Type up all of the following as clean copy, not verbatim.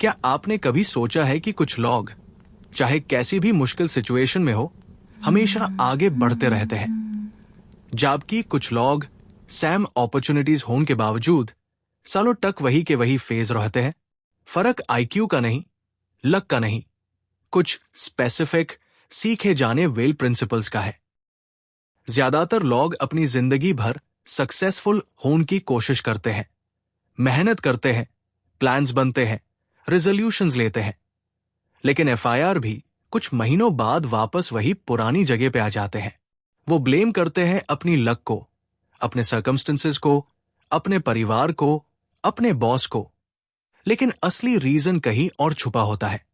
क्या आपने कभी सोचा है कि कुछ लोग, चाहे कैसी भी मुश्किल सिचुएशन में हो, हमेशा आगे बढ़ते रहते हैं, जबकि कुछ लोग सैम अपॉर्चुनिटीज होने के बावजूद सालों तक वही के वही फेज रहते हैं। फर्क आईक्यू का नहीं, लक का नहीं, कुछ स्पेसिफिक सीखे जाने वेल प्रिंसिपल्स का है। ज्यादातर लोग अपनी जिंदगी भर सक्सेसफुल होने की कोशिश करते हैं, मेहनत करते हैं, प्लान्स बनते हैं, रेजोल्यूशंस लेते हैं, लेकिन एफआईआर भी कुछ महीनों बाद वापस वही पुरानी जगह पे आ जाते हैं। वो ब्लेम करते हैं अपनी लक को, अपने सर्कमस्टेंसेस को, अपने परिवार को, अपने बॉस को, लेकिन असली रीजन कहीं और छुपा होता है,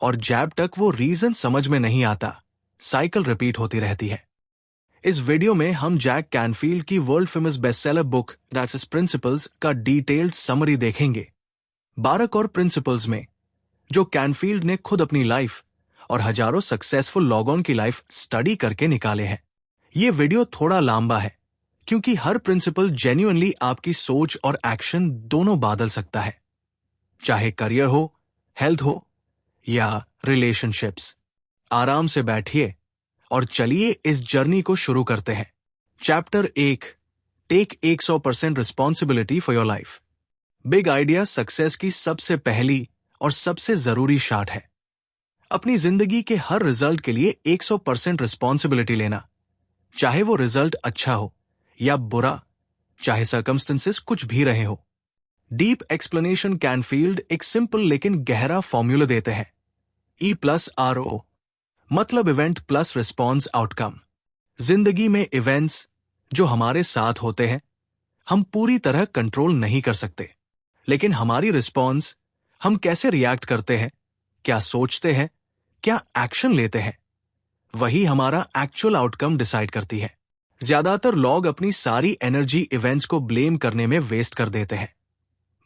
और जब तक वो रीजन समझ में नहीं आता, साइकिल रिपीट होती रहती है। इस वीडियो में हम जैक कैनफील्ड की world famous bestseller book that's principles का डिटेल्ड समरी देखेंगे। 12 कोर प्रिंसिपल्स में जो कैनफील्ड ने खुद अपनी लाइफ और हजारों सक्सेसफुल लोगों की लाइफ स्टडी करके निकाले हैं। ये वीडियो थोड़ा लंबा है क्योंकि हर प्रिंसिपल जेन्युइनली आपकी सोच और एक्शन दोनों बदल सकता है, चाहे करियर हो, हेल्थ हो या रिलेशनशिप्स। आराम से बैठिए और चलिए इस जर्नी को शुरू करते हैं। Chapter 1, take 100% responsibility for your life. Big idea success की सबसे पहली और सबसे जरूरी शार्ट है अपनी जिंदगी के हर रिजल्ट के लिए 100% रिस्पॉन्सिबिलिटी लेना, चाहे वो रिजल्ट अच्छा हो या बुरा, चाहे सर्कमस्टेंसेस कुछ भी रहे हो। डीप एक्सप्लेनेशन कैनफील्ड एक सिंपल लेकिन गहरा फॉर्मूला देते हैं। E+RO मतलब इवेंट प्लस रिस्पॉन्स आउटकम। जिंदगी में इवेंट्स जो हमारे साथ होते हैं हम पूरी तरह कंट्रोल नहीं कर सकते, लेकिन हमारी रिस्पॉन्स, हम कैसे रिएक्ट करते हैं, क्या सोचते हैं, क्या एक्शन लेते हैं, वही हमारा एक्चुअल आउटकम डिसाइड करती है। ज्यादातर लोग अपनी सारी एनर्जी इवेंट्स को ब्लेम करने में वेस्ट कर देते हैं।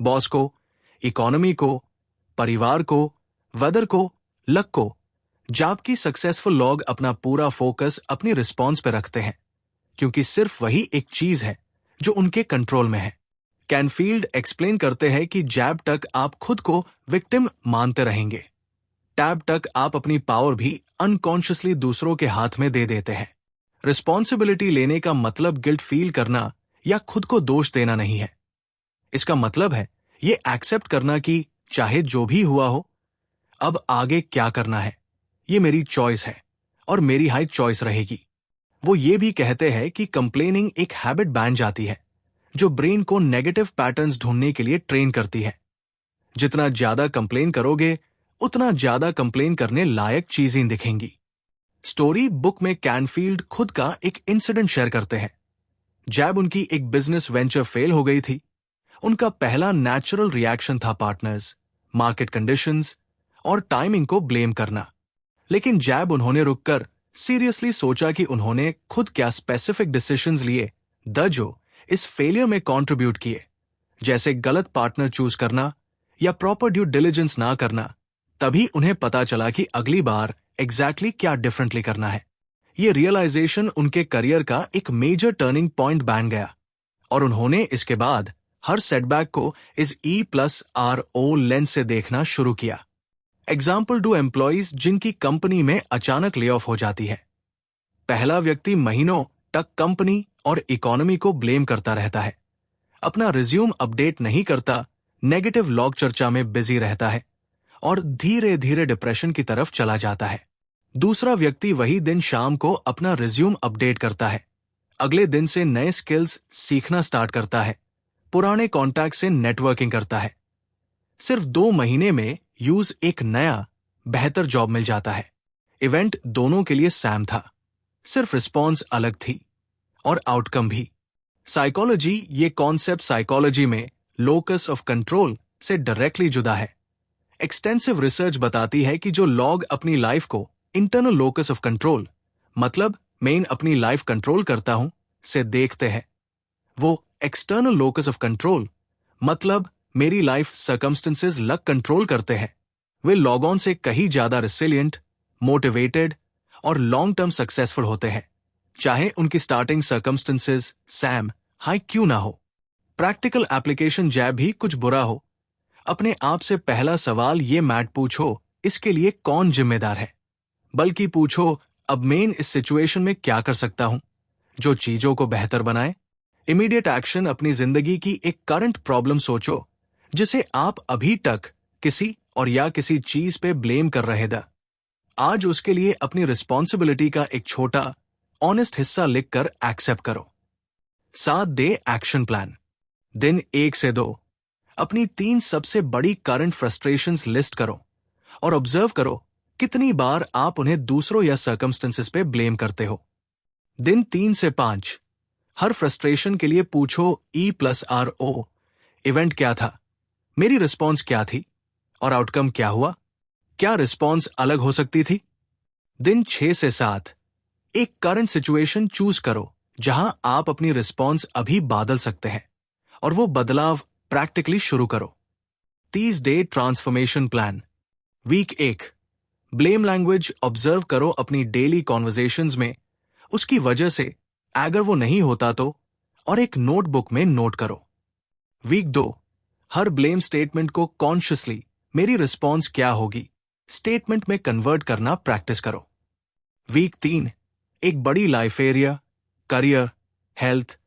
बॉस को, इकोनॉमी को, परिवार को, वेदर को, लक को, जबकि सक्सेसफुल लोग अपना पूरा फोकस अपनी रिस्पॉन्स पे रखते हैं, क्योंकि सिर्फ वही एक चीज है जो उनके कंट्रोल में है। कैनफील्ड एक्सप्लेन करते हैं कि जब तक आप खुद को विक्टिम मानते रहेंगे, तब तक आप अपनी पावर भी अनकॉन्शियसली दूसरों के हाथ में दे देते हैं। रिस्पॉन्सिबिलिटी लेने का मतलब गिल्ट फील करना या खुद को दोष देना नहीं है। इसका मतलब है ये एक्सेप्ट करना कि चाहे जो भी हुआ हो, अब आगे क्या करना है ये मेरी चॉइस है और मेरी हाई चॉइस रहेगी। वो ये भी कहते हैं कि कंप्लेनिंग एक हैबिट बन जाती है जो ब्रेन को नेगेटिव पैटर्न्स ढूंढने के लिए ट्रेन करती है। जितना ज्यादा कंप्लेन करोगे उतना ज्यादा कंप्लेन करने लायक चीजें दिखेंगी। स्टोरी बुक में कैनफील्ड खुद का एक इंसिडेंट शेयर करते हैं। जब उनकी एक बिजनेस वेंचर फेल हो गई थी, उनका पहला नेचुरल रिएक्शन था पार्टनर्स, मार्केट कंडीशंस और टाइमिंग को ब्लेम करना। लेकिन जब उन्होंने रुककर सीरियसली सोचा कि उन्होंने खुद क्या स्पेसिफिक डिसीजंस लिए जो इस फेलियर में कंट्रीब्यूट किए, जैसे गलत पार्टनर चूज करना या प्रॉपर ड्यू डिलिजेंस ना करना, तभी उन्हें पता चला कि अगली बार एग्जैक्टली क्या डिफरेंटली करना है। ये रियलाइजेशन उनके करियर का एक मेजर टर्निंग पॉइंट बन गया और उन्होंने इसके बाद हर सेटबैक को इस E+RO लेंस से देखना शुरू किया। एग्जाम्पल डू एम्प्लॉइज जिनकी कंपनी में अचानक ले ऑफ हो जाती है। पहला व्यक्ति महीनों तक कंपनी और इकोनॉमी को ब्लेम करता रहता है, अपना रिज्यूम अपडेट नहीं करता, नेगेटिव लॉग चर्चा में बिजी रहता है और धीरे धीरे डिप्रेशन की तरफ चला जाता है। दूसरा व्यक्ति वही दिन शाम को अपना रिज्यूम अपडेट करता है, अगले दिन से नए स्किल्स सीखना स्टार्ट करता है, पुराने कॉन्टैक्ट से नेटवर्किंग करता है। सिर्फ 2 महीने में यूज एक नया बेहतर जॉब मिल जाता है। इवेंट दोनों के लिए सैम था, सिर्फ रिस्पॉन्स अलग थी और आउटकम भी। साइकोलॉजी, ये कॉन्सेप्ट साइकोलॉजी में लोकस ऑफ कंट्रोल से डायरेक्टली जुदा है। एक्सटेंसिव रिसर्च बताती है कि जो लोग अपनी लाइफ को इंटरनल लोकस ऑफ कंट्रोल, मतलब मैं अपनी लाइफ कंट्रोल करता हूं, से देखते हैं, वो एक्सटर्नल लोकस ऑफ कंट्रोल, मतलब मेरी लाइफ सर्कमस्टेंसेस लक कंट्रोल करते हैं, वे लोगों से कहीं ज्यादा रिसिलिएंट, मोटिवेटेड और लॉन्ग टर्म सक्सेसफुल होते हैं, चाहे उनकी स्टार्टिंग सर्कमस्टेंसेस सैम हाई क्यों ना हो। प्रैक्टिकल एप्लीकेशन जैब भी कुछ बुरा हो, अपने आप से पहला सवाल ये मत पूछो इसके लिए कौन जिम्मेदार है, बल्कि पूछो अब मैं इस सिचुएशन में क्या कर सकता हूं जो चीजों को बेहतर बनाए। इमीडिएट एक्शन अपनी जिंदगी की एक करंट प्रॉब्लम सोचो जिसे आप अभी तक किसी और या किसी चीज पे ब्लेम कर रहे थे। आज उसके लिए अपनी रिस्पॉन्सिबिलिटी का एक छोटा ऑनेस्ट हिस्सा लिखकर एक्सेप्ट करो। 7 डे एक्शन प्लान। दिन 1 से 2 अपनी 3 सबसे बड़ी करंट फ्रस्ट्रेशंस लिस्ट करो और ऑब्जर्व करो कितनी बार आप उन्हें दूसरों या सर्कमस्टेंसेस पे ब्लेम करते हो। दिन 3 से 5 हर फ्रस्ट्रेशन के लिए पूछो E+RO इवेंट क्या था, मेरी रिस्पॉन्स क्या थी और आउटकम क्या हुआ, क्या रिस्पॉन्स अलग हो सकती थी। दिन 6 से 7 एक करंट सिचुएशन चूज करो जहां आप अपनी रिस्पॉन्स अभी बदल सकते हैं और वो बदलाव प्रैक्टिकली शुरू करो। 30 day transformation plan. Week 1 blame language observe करो अपनी डेली कॉन्वर्जेशंस में, उसकी वजह से अगर वो नहीं होता तो, और एक नोटबुक में नोट करो। वीक 2 हर ब्लेम स्टेटमेंट को कॉन्शियसली मेरी रिस्पॉन्स क्या होगी स्टेटमेंट में कन्वर्ट करना प्रैक्टिस करो। वीक 3 एक बड़ी life area, career, health,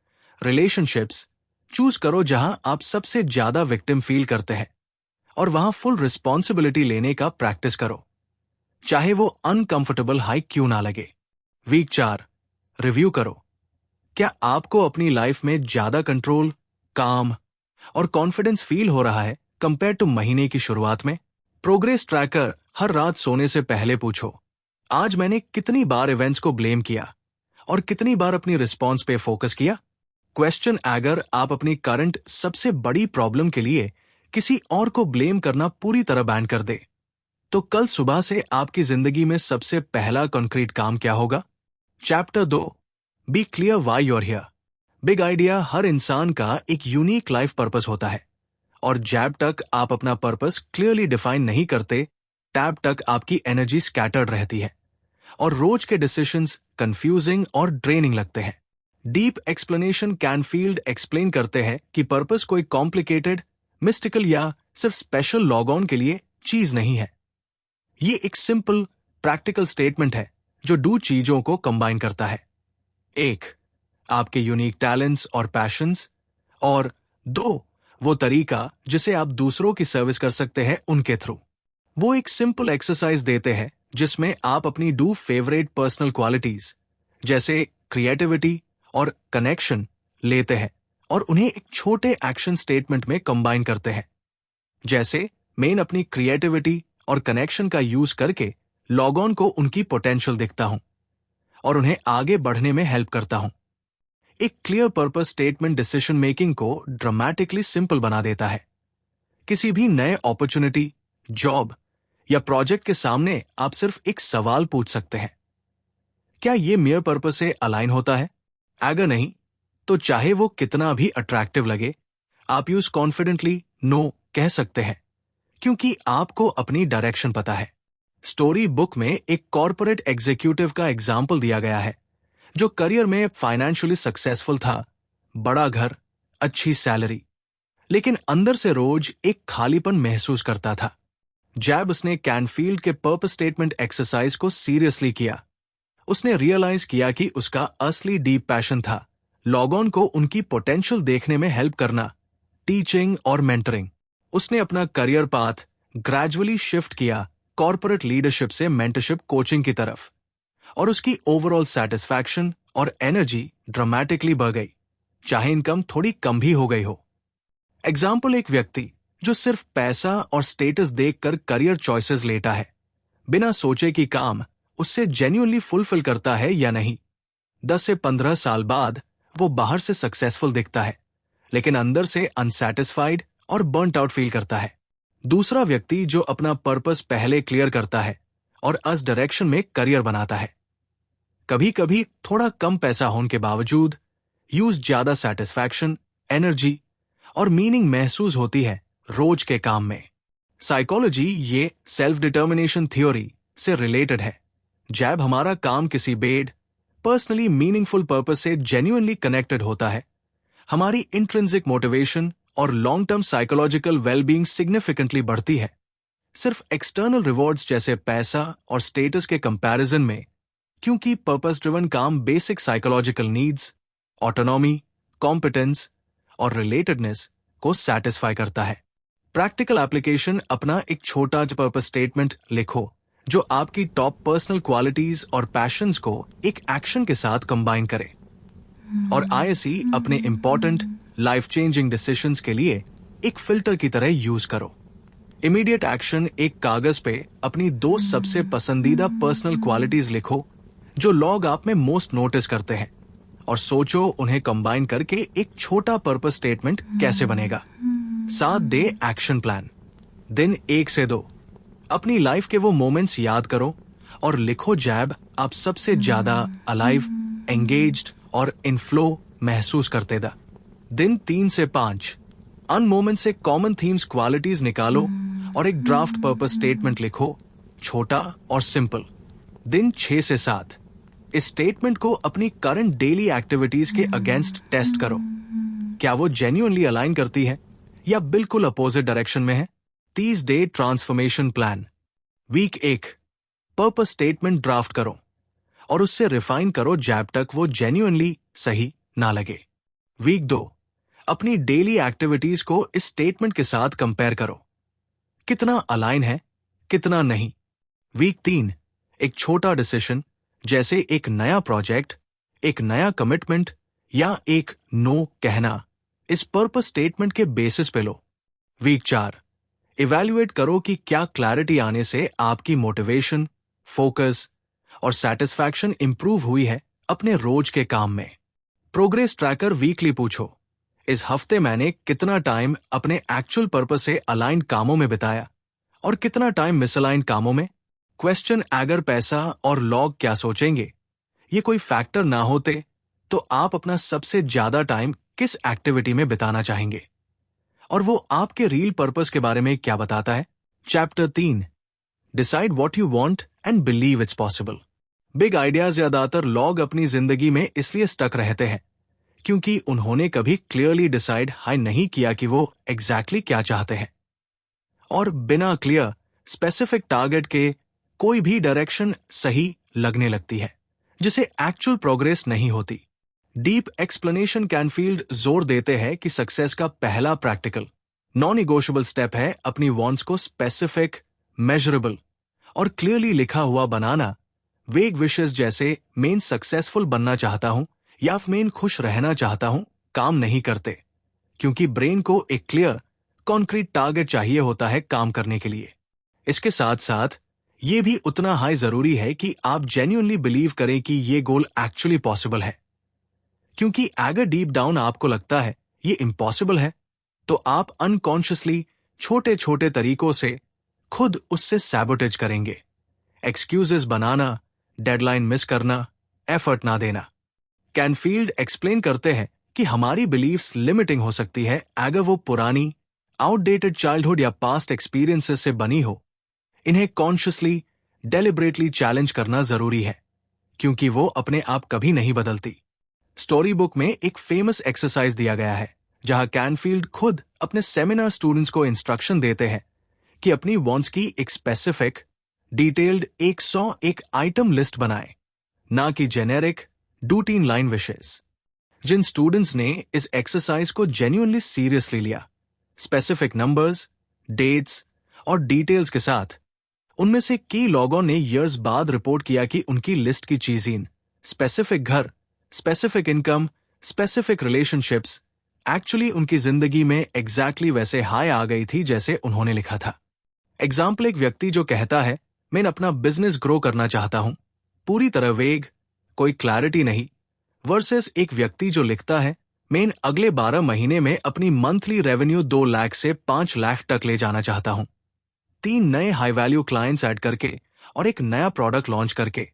relationships choose करो जहां आप सबसे ज्यादा विक्टिम फील करते हैं और वहां फुल रिस्पॉन्सिबिलिटी लेने का प्रैक्टिस करो, चाहे वो अनकंफर्टेबल हाई क्यों ना लगे। वीक 4 रिव्यू करो, क्या आपको अपनी लाइफ में ज्यादा कंट्रोल, काम और कॉन्फिडेंस फील हो रहा है कंपेयर टू महीने की शुरुआत में। प्रोग्रेस ट्रैकर हर रात सोने से पहले पूछो, आज मैंने कितनी बार इवेंट्स को ब्लेम किया और कितनी बार अपनी रिस्पॉन्स पे फोकस किया। क्वेश्चन अगर आप अपनी करंट सबसे बड़ी प्रॉब्लम के लिए किसी और को ब्लेम करना पूरी तरह बैन कर दे, तो कल सुबह से आपकी जिंदगी में सबसे पहला कॉन्क्रीट काम क्या होगा। Chapter 2 be clear why you are here. Big idea हर इंसान का एक यूनिक लाइफ पर्पस होता है और जब तक आप अपना पर्पस क्लियरली डिफाइन नहीं करते तब तक आपकी एनर्जी स्कैटर्ड रहती है और रोज के डिसीजंस कंफ्यूजिंग और ड्रेनिंग लगते हैं। डीप एक्सप्लेनेशन कैनफील्ड एक्सप्लेन करते हैं कि पर्पस कोई कॉम्प्लिकेटेड, मिस्टिकल या सिर्फ स्पेशल लॉग ऑन के लिए चीज नहीं है। ये एक सिंपल प्रैक्टिकल स्टेटमेंट है जो 2 चीजों को कंबाइन करता है, 1 आपके यूनिक टैलेंट्स और पैशंस, और 2 वो तरीका जिसे आप दूसरों की सर्विस कर सकते हैं उनके थ्रू। वो एक सिंपल एक्सरसाइज देते हैं जिसमें आप अपनी 2 फेवरेट पर्सनल क्वालिटीज जैसे क्रिएटिविटी और कनेक्शन लेते हैं और उन्हें एक छोटे एक्शन स्टेटमेंट में कंबाइन करते हैं। जैसे मैं अपनी क्रिएटिविटी और कनेक्शन का यूज करके लॉग ऑन को उनकी पोटेंशियल दिखता हूं और उन्हें आगे बढ़ने में हेल्प करता हूं। एक clear purpose statement decision making को ड्रामेटिकली सिंपल बना देता है। किसी भी नए अपॉर्चुनिटी, जॉब या प्रोजेक्ट के सामने आप सिर्फ एक सवाल पूछ सकते हैं, क्या ये मेयर पर्पस से अलाइन होता है। अगर नहीं तो चाहे वो कितना भी अट्रैक्टिव लगे, आप यूज कॉन्फिडेंटली नो कह सकते हैं क्योंकि आपको अपनी डायरेक्शन पता है। स्टोरी बुक में एक कॉर्पोरेट एग्जीक्यूटिव का एग्जाम्पल दिया गया है जो करियर में फाइनेंशियली सक्सेसफुल था, बड़ा घर, अच्छी सैलरी, लेकिन अंदर से रोज एक खालीपन महसूस करता था। जब उसने कैनफील्ड के पर्पस स्टेटमेंट एक्सरसाइज को सीरियसली किया, उसने रियलाइज किया कि उसका असली डीप पैशन था लॉग ऑन को उनकी पोटेंशियल देखने में हेल्प करना, टीचिंग और मेंटरिंग। उसने अपना करियर पाथ ग्रेजुअली शिफ्ट किया कॉर्पोरेट लीडरशिप से मेंटरशिप कोचिंग की तरफ और उसकी ओवरऑल सेटिस्फैक्शन और एनर्जी ड्रामेटिकली बढ़ गई, चाहे इनकम थोड़ी कम भी हो गई हो। एग्जाम्पल एक व्यक्ति जो सिर्फ पैसा और स्टेटस देखकर करियर चॉइसेस लेता है, बिना सोचे कि काम उससे जेन्युइनली फुलफिल करता है या नहीं। 10 से 15 साल बाद वो बाहर से सक्सेसफुल दिखता है लेकिन अंदर से अनसैटिस्फाइड और बर्नट आउट फील करता है। दूसरा व्यक्ति जो अपना पर्पस पहले क्लियर करता है और उस डायरेक्शन में करियर बनाता है, कभी कभी थोड़ा कम पैसा होने के बावजूद यूज ज्यादा सेटिस्फैक्शन, एनर्जी और मीनिंग महसूस होती है रोज के काम में। साइकोलॉजी ये सेल्फ डिटर्मिनेशन थ्योरी से रिलेटेड है। जब हमारा काम किसी बेड पर्सनली मीनिंगफुल पर्पस से जेन्युइनली कनेक्टेड होता है, हमारी इंट्रिंसिक मोटिवेशन और long term psychological wellbeing significantly बढ़ती है। सिर्फ एक्सटर्नल रिवॉर्ड्स जैसे पैसा और स्टेटस के कंपैरिजन में, क्योंकि पर्पस ड्रिवन काम basic psychological needs, autonomy, competence और रिलेटेडनेस को सेटिस्फाई करता है। प्रैक्टिकल एप्लीकेशन, अपना एक छोटा पर्पस स्टेटमेंट लिखो जो आपकी टॉप पर्सनल क्वालिटीज और पैशंस को एक एक्शन के साथ कंबाइन करे। और आईएसई अपने इंपॉर्टेंट लाइफ चेंजिंग डिसीजंस के लिए एक फिल्टर की तरह यूज करो। इमीडिएट एक्शन, एक कागज पे अपनी 2 सबसे पसंदीदा पर्सनल क्वालिटीज लिखो जो लोग आप में मोस्ट नोटिस करते हैं, और सोचो उन्हें कंबाइन करके एक छोटा पर्पस स्टेटमेंट कैसे बनेगा। 7 डे एक्शन प्लान। दिन 1 से 2 अपनी लाइफ के वो मोमेंट्स याद करो और लिखो जैब आप सबसे ज्यादा अलाइव, एंगेज्ड और इन फ्लो महसूस करते दा। दिन 3 से 5 अन मोमेंट से कॉमन थीम्स, क्वालिटीज निकालो और एक ड्राफ्ट पर्पस स्टेटमेंट लिखो, छोटा और सिंपल। दिन 6 से 7 इस स्टेटमेंट को अपनी करंट डेली एक्टिविटीज के अगेंस्ट टेस्ट करो। क्या वो जेन्युइनली अलाइन करती है या बिल्कुल अपोजिट डायरेक्शन में है। 30 day transformation plan. Week 1 purpose statement draft करो और उससे रिफाइन करो जब तक वो जेन्युइनली सही ना लगे। वीक 2 अपनी डेली एक्टिविटीज को इस स्टेटमेंट के साथ कंपेयर करो, कितना अलाइन है, कितना नहीं। वीक 3 एक छोटा डिसीजन जैसे एक नया प्रोजेक्ट, एक नया कमिटमेंट या एक नो कहना इस पर्पस स्टेटमेंट के बेसिस पे लो। वीक 4 इवैल्यूएट करो कि क्या क्लैरिटी आने से आपकी मोटिवेशन, फोकस और सेटिस्फैक्शन इंप्रूव हुई है अपने रोज के काम में। प्रोग्रेस ट्रैकर वीकली पूछो, इस हफ्ते मैंने कितना टाइम अपने एक्चुअल पर्पस से अलाइंड कामों में बिताया और कितना टाइम मिसअलाइंड कामों में। क्वेश्चन, अगर पैसा और लॉग क्या सोचेंगे ये कोई फैक्टर ना होते तो आप अपना सबसे ज्यादा टाइम किस एक्टिविटी में बिताना चाहेंगे, और वो आपके रियल पर्पस के बारे में क्या बताता है। Chapter 3 decide what you want and believe it's possible. Big ideas ज्यादातर लोग अपनी जिंदगी में इसलिए स्टक रहते हैं क्योंकि उन्होंने कभी क्लियरली डिसाइड नहीं किया कि वो एग्जैक्टली क्या चाहते हैं, और बिना क्लियर स्पेसिफिक टारगेट के कोई भी डायरेक्शन सही लगने लगती है जिसे एक्चुअल प्रोग्रेस नहीं होती। डीप एक्सप्लेनेशन कैनफील्ड जोर देते हैं कि सक्सेस का पहला प्रैक्टिकल नॉन निगोशिएबल स्टेप है अपनी वॉन्ट्स को स्पेसिफिक, मेजरेबल और क्लियरली लिखा हुआ बनाना। वेग विशेस जैसे मेन सक्सेसफुल बनना चाहता हूं या मेन खुश रहना चाहता हूं काम नहीं करते, क्योंकि ब्रेन को एक क्लियर कॉन्क्रीट टारगेट चाहिए होता है काम करने के लिए। इसके साथ साथ ये भी उतना हाई जरूरी है कि आप जेन्युइनली बिलीव करें कि ये गोल एक्चुअली पॉसिबल है, क्योंकि अगर डीप डाउन आपको लगता है ये इम्पॉसिबल है तो आप अनकॉन्शियसली छोटे छोटे तरीकों से खुद उससे सैबोटेज करेंगे। एक्सक्यूजेस बनाना, डेडलाइन मिस करना, एफर्ट ना देना। कैनफील्ड एक्सप्लेन करते हैं कि हमारी बिलीफ्स लिमिटिंग हो सकती है अगर वो पुरानी, आउटडेटेड चाइल्डहुड या पास्ट एक्सपीरियंसेस से बनी हो। इन्हें कॉन्शियसली, डेलिबरेटली चैलेंज करना जरूरी है, क्योंकि वो अपने आप कभी नहीं बदलती। स्टोरी बुक में एक फेमस एक्सरसाइज दिया गया है जहां कैनफील्ड खुद अपने सेमिनार स्टूडेंट्स को इंस्ट्रक्शन देते हैं कि अपनी वॉन्ट्स की एक स्पेसिफिक, डिटेल्ड 101 आइटम लिस्ट बनाएं, ना कि जेनेरिक रूटीन लाइन विशेस। जिन स्टूडेंट्स ने इस एक्सरसाइज को जेन्युइनली सीरियसली लिया, स्पेसिफिक नंबर्स, डेट्स और डिटेल्स के साथ, उनमें से कई लोगों ने ईयर्स बाद रिपोर्ट किया कि उनकी लिस्ट की चीजें, स्पेसिफिक घर, specific income, specific relationships actually उनकी जिंदगी में एग्जैक्टली वैसे हाई आ गई थी जैसे उन्होंने लिखा था। एग्जाम्पल, एक व्यक्ति जो कहता है मैं अपना बिजनेस ग्रो करना चाहता हूं, पूरी तरह वेग, कोई क्लैरिटी नहीं, वर्सेस एक व्यक्ति जो लिखता है मैं अगले 12 महीने में अपनी मंथली रेवेन्यू 2 लाख से 5 लाख तक ले जाना चाहता हूं, 3 नए हाई वैल्यू क्लाइंट्स ऐड करके और एक नया प्रोडक्ट लॉन्च करके,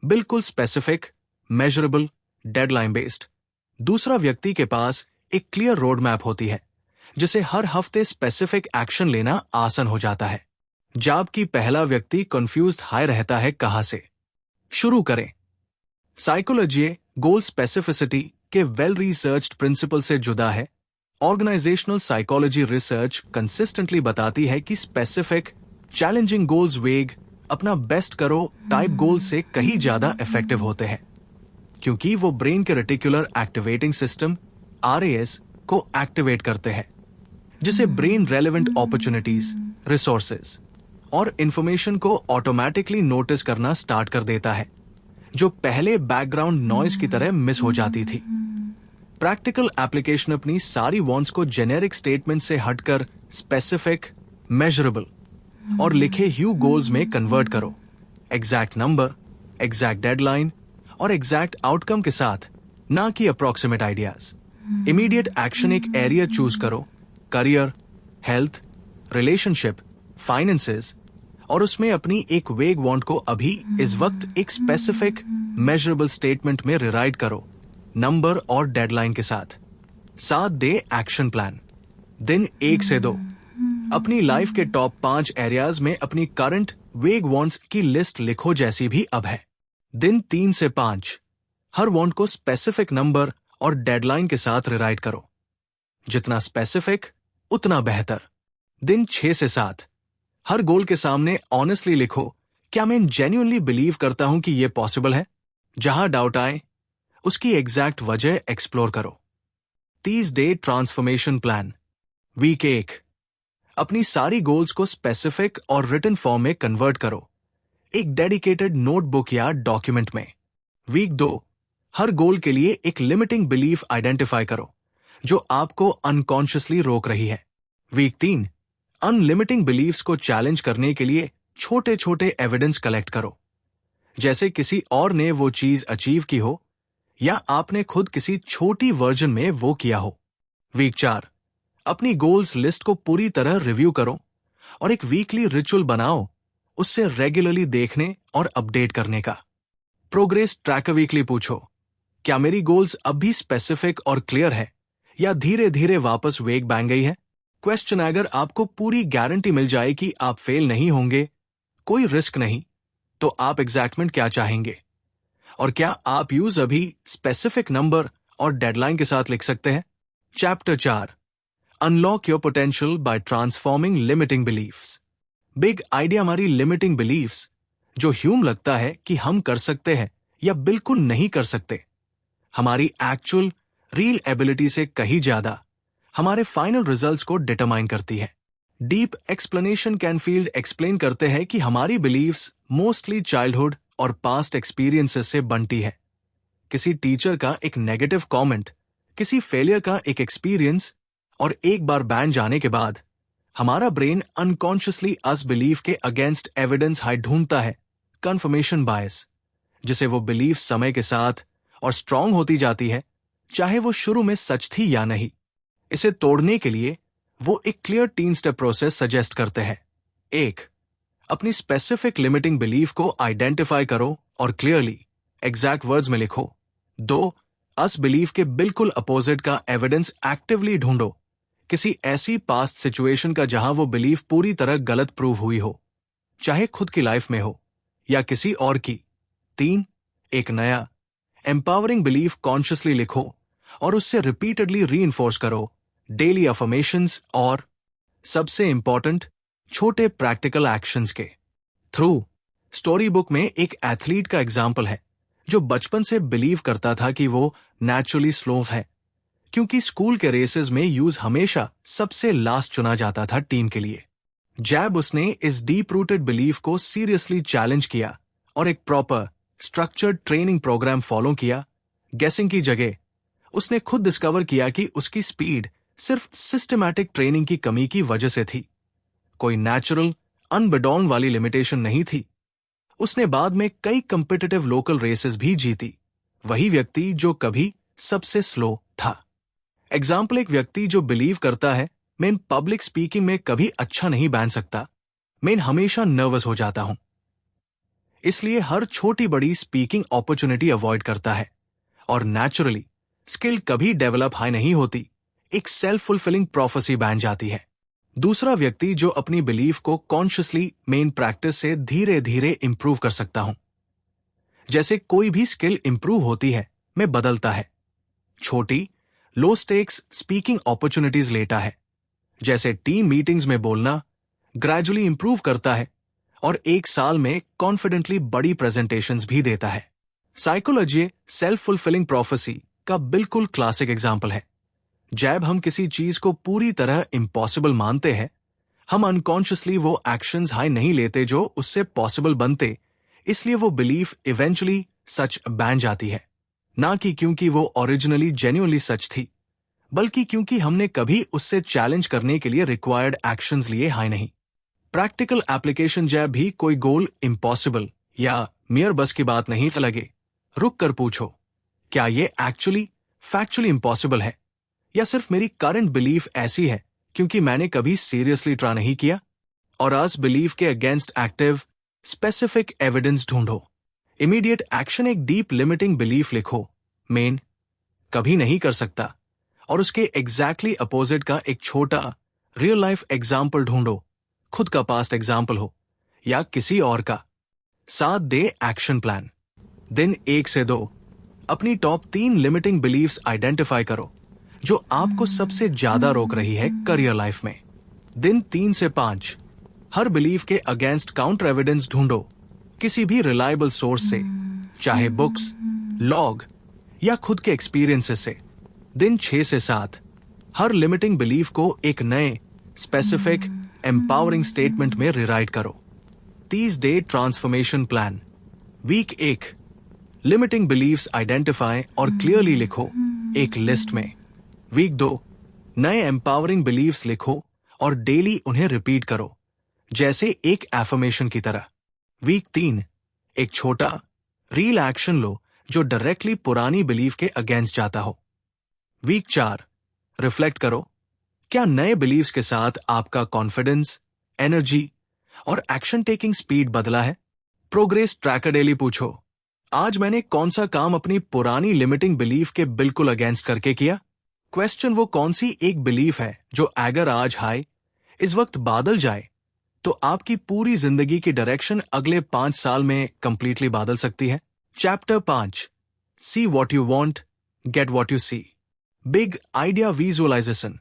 बिल्कुल स्पेसिफिक, मेजरेबल, डेडलाइन बेस्ड। दूसरा व्यक्ति के पास एक क्लियर रोड मैप होती है जिसे हर हफ्ते स्पेसिफिक एक्शन लेना आसान हो जाता है, जबकि पहला व्यक्ति कंफ्यूज्ड हाई रहता है कहां से शुरू करें। साइकोलॉजी गोल स्पेसिफिसिटी के वेल रिसर्च्ड प्रिंसिपल से जुदा है ऑर्गेनाइजेशनल साइकोलॉजी रिसर्च कंसिस्टेंटली बताती है कि स्पेसिफिक चैलेंजिंग गोल्स वेग अपना बेस्ट करो टाइप गोल से कहीं ज्यादा इफेक्टिव होते हैं, क्योंकि वो ब्रेन के रेटिकुलर एक्टिवेटिंग सिस्टम RAS को एक्टिवेट करते हैं, जिसे ब्रेन रेलेवेंट अपॉर्चुनिटीज, रिसोर्सेज और इंफॉर्मेशन को ऑटोमेटिकली नोटिस करना स्टार्ट कर देता है, जो पहले बैकग्राउंड नॉइज की तरह मिस हो जाती थी। प्रैक्टिकल एप्लीकेशन अपनी सारी वांट्स को जेनेरिक स्टेटमेंट से हटकर स्पेसिफिक, मेजरेबल और लिखे ह्यू गोल्स में कन्वर्ट करो, एग्जैक्ट नंबर, एग्जैक्ट डेडलाइन और एग्जैक्ट आउटकम के साथ, ना कि अप्रोक्सीमेट आइडियाज। इमीडिएट एक्शन एक एरिया चूज करो, करियर, हेल्थ, रिलेशनशिप, फाइनेंसेस, और उसमें अपनी एक वेग वांट को अभी इस वक्त एक स्पेसिफिक, मेजरेबल स्टेटमेंट में रिराइट करो, नंबर और डेडलाइन के साथ। 7 डे एक्शन प्लान। दिन 1 से 2 अपनी लाइफ के टॉप 5 एरियाज में अपनी करंट वेग वांट्स की लिस्ट लिखो, जैसी भी अब है। दिन 3 से 5 हर वांट को स्पेसिफिक नंबर और डेडलाइन के साथ रिराइट करो, जितना स्पेसिफिक उतना बेहतर। दिन 6 से 7 हर गोल के सामने ऑनेस्टली लिखो, क्या मैं जेन्युइनली बिलीव करता हूं कि यह पॉसिबल है? जहां डाउट आए उसकी एग्जैक्ट वजह एक्सप्लोर करो। 30 डे ट्रांसफॉर्मेशन प्लान। वीक 1 अपनी सारी गोल्स को स्पेसिफिक और रिटन फॉर्म में कन्वर्ट करो, एक डेडिकेटेड नोटबुक या डॉक्यूमेंट में। वीक 2 हर गोल के लिए एक लिमिटिंग बिलीफ आइडेंटिफाई करो, जो आपको अनकॉन्शियसली रोक रही है। वीक 3 अनलिमिटिंग बिलीफ्स को चैलेंज करने के लिए छोटे छोटे एविडेंस कलेक्ट करो, जैसे किसी और ने वो चीज अचीव की हो या आपने खुद किसी छोटी वर्जन में वो किया हो। वीक 4 अपनी गोल्स लिस्ट को पूरी तरह रिव्यू करो और एक वीकली रिचुअल बनाओ, उससे रेगुलरली देखने और अपडेट करने का। प्रोग्रेस ट्रैकर वीकली पूछो, क्या मेरी गोल्स अब भी स्पेसिफिक और क्लियर है या धीरे धीरे वापस वेग बैंग गई है? क्वेश्चन अगर आपको पूरी गारंटी मिल जाए कि आप फेल नहीं होंगे, कोई रिस्क नहीं, तो आप एग्जैक्टमेंट क्या चाहेंगे? और क्या आप यूज अभी स्पेसिफिक नंबर और डेडलाइन के साथ लिख सकते हैं? Chapter 4 unlock your potential bye transforming limiting beliefs. Big idea हमारी लिमिटिंग बिलीफ्स, जो ह्यूम लगता है कि हम कर सकते हैं या बिल्कुल नहीं कर सकते, हमारी एक्चुअल रियल एबिलिटी से कहीं ज्यादा हमारे फाइनल रिजल्ट्स को डिटरमाइन करती है। डीप एक्सप्लेनेशन कैनफील्ड एक्सप्लेन करते हैं कि हमारी बिलीव्स मोस्टली चाइल्डहुड और पास्ट एक्सपीरियंसेस से बनती है। किसी टीचर का एक नेगेटिव कमेंट, किसी फेलियर का एक एक्सपीरियंस, और एक बार बैन जाने के बाद हमारा ब्रेन अनकॉन्शियसली अस बिलीफ के अगेंस्ट एविडेंस हाई ढूंढता है, कंफर्मेशन बायस, जिसे वो बिलीफ समय के साथ और स्ट्रांग होती जाती है, चाहे वो शुरू में सच थी या नहीं। इसे तोड़ने के लिए वो एक क्लियर 3 स्टेप प्रोसेस सजेस्ट करते हैं। 1 अपनी स्पेसिफिक लिमिटिंग बिलीफ को आइडेंटिफाई करो और क्लियरली एग्जैक्ट वर्ड्स में लिखो। 2 अस बिलीफ के बिल्कुल अपोजिट का एविडेंस एक्टिवली ढूंढो, किसी ऐसी पास्ट सिचुएशन का जहां वो बिलीफ पूरी तरह गलत प्रूव हुई हो, चाहे खुद की लाइफ में हो या किसी और की। 3 एक नया एम्पावरिंग बिलीफ कॉन्शियसली लिखो और उससे रिपीटेडली रीइंफोर्स करो, डेली अफर्मेशंस और सबसे इंपॉर्टेंट छोटे प्रैक्टिकल एक्शंस के थ्रू। स्टोरी बुक में एक एथलीट का एग्जाम्पल है जो बचपन से बिलीव करता था कि वो नेचुरली स्लो है, क्योंकि स्कूल के रेसेस में यूज हमेशा सबसे लास्ट चुना जाता था टीम के लिए। जैब उसने इस डीप रूटेड बिलीफ को सीरियसली चैलेंज किया और एक proper structured training programme follow किया। गेसिंग की जगह उसने खुद डिस्कवर किया कि उसकी स्पीड सिर्फ सिस्टमैटिक ट्रेनिंग की कमी की वजह से थी, कोई नेचुरल अनबेडॉन वाली लिमिटेशन नहीं थी। उसने बाद में कई कम्पिटिटिव लोकल रेसेस भी जीती, वही व्यक्ति जो कभी सबसे स्लो था। एग्जाम्पल, एक व्यक्ति जो बिलीव करता है मैं इन पब्लिक स्पीकिंग में कभी अच्छा नहीं बन सकता, मैं हमेशा नर्वस हो जाता हूं, इसलिए हर छोटी बड़ी स्पीकिंग अपॉर्चुनिटी अवॉइड करता है और नेचुरली स्किल कभी डेवलप हाई नहीं होती, एक सेल्फ फुलफिलिंग प्रोफेसी बन जाती है। दूसरा व्यक्ति जो अपनी बिलीफ को कॉन्शियसली मेन प्रैक्टिस से धीरे धीरे इंप्रूव कर सकता हूं, जैसे कोई भी स्किल इंप्रूव होती है में बदलता है, छोटी लो स्टेक्स स्पीकिंग अपॉर्चुनिटीज लेता है, जैसे टीम मीटिंग्स में बोलना ग्रेजुअली इंप्रूव करता है और 1 साल में कॉन्फिडेंटली बड़ी प्रेजेंटेशंस भी देता है। साइकोलॉजी सेल्फ फुलफिलिंग प्रोफेसी का बिल्कुल क्लासिक एग्जाम्पल है। जब हम किसी चीज को पूरी तरह इम्पॉसिबल मानते हैं, हम अनकॉन्शियसली वो एक्शंस हाई नहीं लेते जो उससे पॉसिबल बनते, इसलिए वो बिलीफ इवेंचुअली सच बन जाती है, ना कि क्योंकि वो ओरिजिनली जेन्युइनली सच थी, बल्कि क्योंकि हमने कभी उससे चैलेंज करने के लिए रिक्वायर्ड एक्शंस लिए हाई नहीं। प्रैक्टिकल एप्लीकेशन जब भी कोई गोल इम्पॉसिबल या मियर बस की बात नहीं लगे, रुक कर पूछो, क्या ये एक्चुअली फैक्चुअली इम्पॉसिबल है या सिर्फ मेरी करंट बिलीफ ऐसी है क्योंकि मैंने कभी सीरियसली ट्राई नहीं किया? और अस बिलीफ के अगेंस्ट एक्टिव स्पेसिफिक एविडेंस ढूंढो। इमीडिएट एक्शन एक डीप लिमिटिंग बिलीफ लिखो, मेन कभी नहीं कर सकता, और उसके एग्जैक्टली अपोजिट का एक छोटा रियल लाइफ एग्जाम्पल ढूंढो, खुद का पास्ट एग्जाम्पल हो या किसी और का। 7 डे एक्शन प्लान। दिन 1 से 2 अपनी टॉप 3 लिमिटिंग बिलीफ्स आइडेंटिफाई करो जो आपको सबसे ज्यादा रोक रही है करियर लाइफ में। दिन 3 से 5 हर बिलीफ के अगेंस्ट काउंटर एविडेंस ढूंढो, किसी भी रिलायबल सोर्स से, चाहे बुक्स, लॉग या खुद के एक्सपीरियंसेस से। दिन 6 से 7 हर लिमिटिंग बिलीफ को एक नए स्पेसिफिक एम्पावरिंग स्टेटमेंट में रिराइट करो। 30 day transformation plan. Week 1 limiting beliefs identify और क्लियरली लिखो एक लिस्ट में। वीक 2 नए एम्पावरिंग बिलीफ्स लिखो और डेली उन्हें रिपीट करो, जैसे एक एफर्मेशन की तरह। वीक 3 एक छोटा रियल एक्शन लो जो डायरेक्टली पुरानी बिलीफ के अगेंस्ट जाता हो। वीक 4 रिफ्लेक्ट करो, क्या नए बिलीफ्स के साथ आपका कॉन्फिडेंस, एनर्जी और एक्शन टेकिंग स्पीड बदला है? प्रोग्रेस ट्रैकर डेली पूछो, आज मैंने कौन सा काम अपनी पुरानी लिमिटिंग बिलीफ के बिल्कुल अगेंस्ट करके किया? क्वेश्चन वो कौन सी एक बिलीफ है जो अगर आज हाई इस वक्त बादल जाए तो आपकी पूरी जिंदगी की डायरेक्शन अगले 5 साल में कंप्लीटली बदल सकती है। Chapter 5 see what you want, get what you see. Big idea visualization.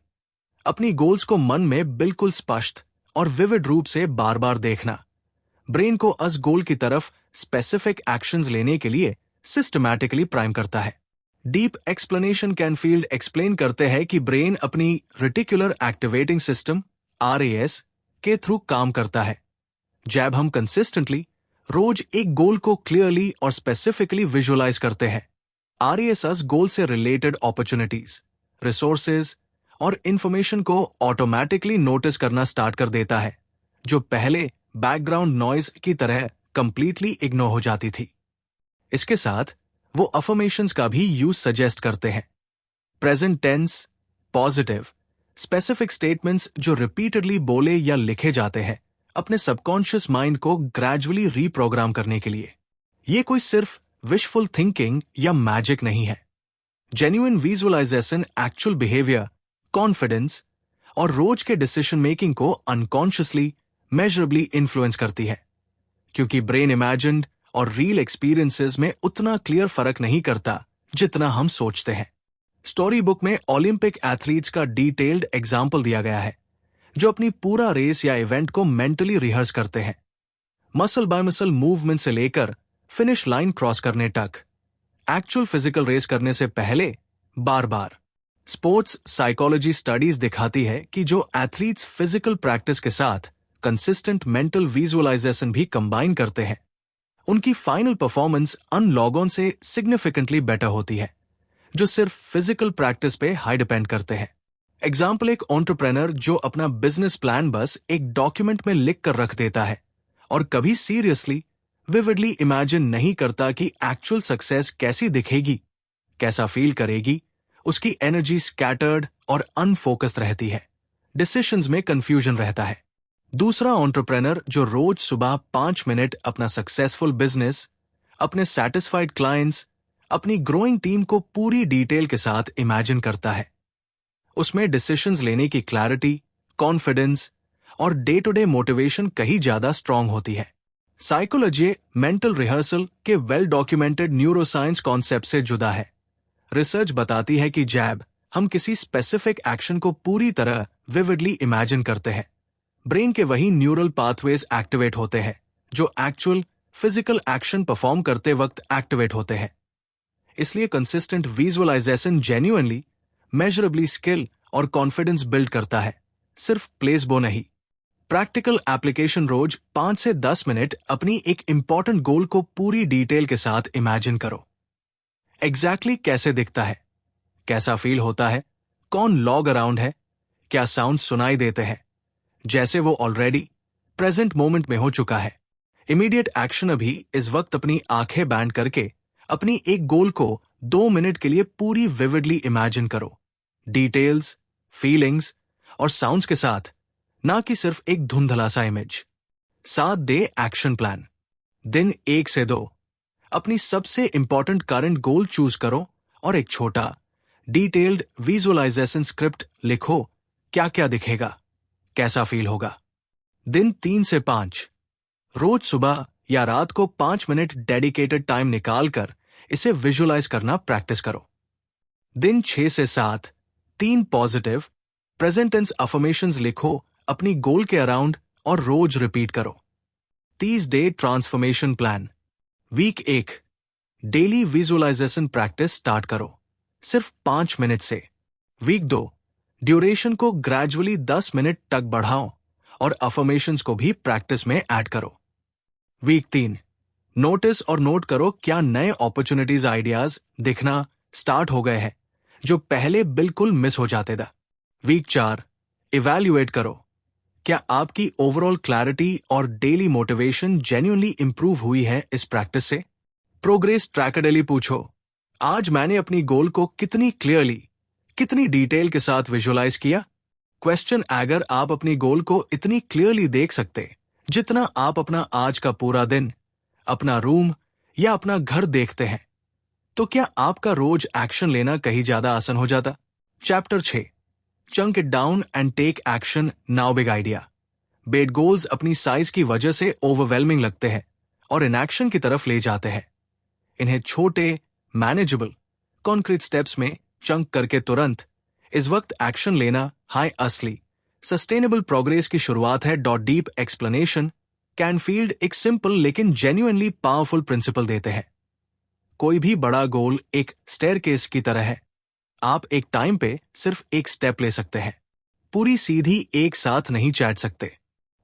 अपनी गोल्स को मन में बिल्कुल स्पष्ट और विविड रूप से बार बार देखना ब्रेन को उस गोल की तरफ स्पेसिफिक एक्शंस लेने के लिए सिस्टमैटिकली प्राइम करता है। डीप एक्सप्लेनेशन कैनफील्ड एक्सप्लेन करते हैं कि ब्रेन अपनी रेटिकुलर एक्टिवेटिंग सिस्टम RAS के थ्रू काम करता है। जब हम कंसिस्टेंटली रोज एक गोल को क्लियरली और स्पेसिफिकली विजुअलाइज करते हैं, RAS उस गोल से रिलेटेड अपॉर्चुनिटीज, रिसोर्सेज और इंफॉर्मेशन को ऑटोमेटिकली नोटिस करना स्टार्ट कर देता है, जो पहले बैकग्राउंड नॉइज की तरह कंप्लीटली इग्नोर हो जाती थी। इसके साथ वो अफर्मेशंस का भी यूज सजेस्ट करते हैं। Present tense, positive, specific statements जो रिपीटेडली बोले या लिखे जाते हैं अपने सबकॉन्शियस माइंड को ग्रेजुअली रीप्रोग्राम करने के लिए। ये कोई सिर्फ विशफुल थिंकिंग या मैजिक नहीं है। Genuine visualization actual behaviour, confidence और रोज के डिसीजन मेकिंग को अनकॉन्शियसली मेजरेबली इन्फ्लुएंस करती है, क्योंकि ब्रेन इमेजिन्ड और रियल एक्सपीरियंसेस में उतना क्लियर फर्क नहीं करता जितना हम सोचते हैं। स्टोरी बुक में ओलंपिक एथलीट्स का डिटेल्ड एग्जाम्पल दिया गया है, जो अपनी पूरा रेस या इवेंट को मेंटली रिहर्स करते हैं, मसल बाय मसल मूवमेंट से लेकर फिनिश लाइन क्रॉस करने तक, एक्चुअल फिजिकल रेस करने से पहले बार बार। स्पोर्ट्स साइकोलॉजी स्टडीज दिखाती है कि जो एथलीट्स फिजिकल प्रैक्टिस के साथ कंसिस्टेंट मेंटल विजुअलाइजेशन भी कंबाइन करते हैं, उनकी फाइनल परफॉर्मेंस अन लोगों से सिग्निफिकेंटली बेटर होती है, जो सिर्फ फिजिकल प्रैक्टिस पे हाई डिपेंड करते हैं। एग्जाम्पल, एक एंटरप्रेन्योर जो अपना बिजनेस प्लान बस एक डॉक्यूमेंट में लिख कर रख देता है और कभी सीरियसली विविडली इमेजिन नहीं करता कि एक्चुअल सक्सेस कैसी दिखेगी, कैसा फील करेगी, उसकी एनर्जी स्कैटर्ड और अनफोकस्ड रहती है, डिसीजंस में कंफ्यूजन रहता है। दूसरा एंटरप्रेन्योर जो रोज सुबह 5 मिनट अपना सक्सेसफुल बिजनेस, अपने सेटिस्फाइड क्लाइंट्स, अपनी ग्रोइंग टीम को पूरी डिटेल के साथ इमेजिन करता है, उसमें डिसीजंस लेने की क्लैरिटी, कॉन्फिडेंस और डे टू डे मोटिवेशन कहीं ज्यादा स्ट्रांग होती है। साइकोलॉजी मेंटल रिहर्सल के वेल डॉक्यूमेंटेड न्यूरोसाइंस कॉन्सेप्ट से जुदा है। रिसर्च बताती है कि जब हम किसी स्पेसिफिक एक्शन को पूरी तरह विविडली इमेजिन करते हैं। ब्रेन के वही न्यूरल पाथवेज एक्टिवेट होते हैं जो एक्चुअल फिजिकल एक्शन परफॉर्म करते वक्त एक्टिवेट होते हैं। इसलिए consistent visualization genuinely measurably skill और कॉन्फिडेंस बिल्ड करता है, सिर्फ प्लेसबो नहीं। प्रैक्टिकल एप्लीकेशन रोज 5 से 10 मिनट अपनी एक इंपॉर्टेंट गोल को पूरी डिटेल के साथ इमेजिन करो। एग्जैक्टली कैसे दिखता है, कैसा फील होता है, कौन लॉग अराउंड है, क्या साउंड सुनाई देते हैं, जैसे वो ऑलरेडी प्रेजेंट मोमेंट में हो चुका है। इमीडिएट एक्शन अभी इस वक्त अपनी आंखें बैंड करके अपनी एक गोल को 2 मिनट के लिए पूरी विविडली इमेजिन करो, डिटेल्स, फीलिंग्स और साउंड्स के साथ, ना कि सिर्फ एक धुंधला सा इमेज। 7 day action plan. दिन 1 से 2 अपनी सबसे इंपॉर्टेंट करंट गोल चूज करो और एक छोटा डिटेल्ड विजुअलाइजेशन स्क्रिप्ट लिखो। क्या क्या दिखेगा, कैसा फील होगा। दिन 3 से 5 रोज सुबह या रात को 5 मिनट डेडिकेटेड टाइम निकालकर इसे विजुअलाइज करना प्रैक्टिस करो। दिन 6 से 7 3 पॉजिटिव प्रेजेंट टेंस अफर्मेशंस लिखो अपनी गोल के अराउंड और रोज रिपीट करो। 30 day transformation plan. Week 1 daily visualization practice start करो, सिर्फ 5 मिनट से। वीक 2 ड्यूरेशन को ग्रेजुअली 10 मिनट तक बढ़ाओ और अफर्मेशंस को भी प्रैक्टिस में ऐड करो। वीक 3 नोटिस और नोट करो क्या नए अपॉर्चुनिटीज आइडियाज दिखना स्टार्ट हो गए हैं जो पहले बिल्कुल मिस हो जाते थे। वीक 4 इवैल्यूएट करो क्या आपकी ओवरऑल क्लैरिटी और डेली मोटिवेशन जेन्युइनली इंप्रूव हुई है इस प्रैक्टिस से। प्रोग्रेस ट्रैकर डेली पूछो, आज मैंने अपनी गोल को कितनी क्लियरली, कितनी डिटेल के साथ विजुअलाइज किया। क्वेश्चन अगर आप अपनी गोल को इतनी क्लियरली देख सकते जितना आप अपना आज का पूरा दिन, अपना रूम या अपना घर देखते हैं, तो क्या आपका रोज एक्शन लेना कहीं ज्यादा आसान हो जाता। Chapter 6 chunk it down and take action now big idea. Big goals अपनी साइज की वजह से ओवरवेलमिंग लगते हैं और इनएक्शन की तरफ ले जाते हैं। इन्हें छोटे मैनेजेबल कॉन्क्रीट स्टेप्स में चंक करके तुरंत इस वक्त एक्शन लेना हाई असली सस्टेनेबल प्रोग्रेस की शुरुआत है। डीप एक्सप्लेनेशन कैनफील्ड एक सिंपल लेकिन जेन्युइनली पावरफुल प्रिंसिपल देते हैं। कोई भी बड़ा गोल एक स्टेयरकेस की तरह है। आप एक टाइम पे सिर्फ एक स्टेप ले सकते हैं, पूरी सीधी एक साथ नहीं चैट सकते।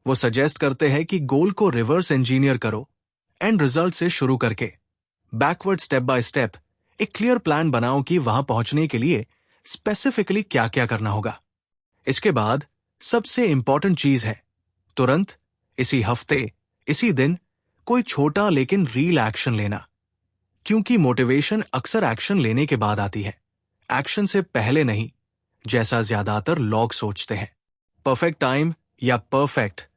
वो सजेस्ट करते हैं कि गोल को रिवर्स इंजीनियर करो, एंड रिजल्ट से शुरू करके बैकवर्ड स्टेप बाय स्टेप एक क्लियर प्लान बनाओ कि वहां पहुंचने के लिए स्पेसिफिकली क्या क्या करना होगा। इसके बाद सबसे इंपॉर्टेंट चीज है तुरंत, इसी हफ्ते, इसी दिन कोई छोटा लेकिन रियल एक्शन लेना, क्योंकि मोटिवेशन अक्सर एक्शन लेने के बाद आती है, एक्शन से पहले नहीं, जैसा ज्यादातर लोग सोचते हैं। परफेक्ट टाइम या परफेक्ट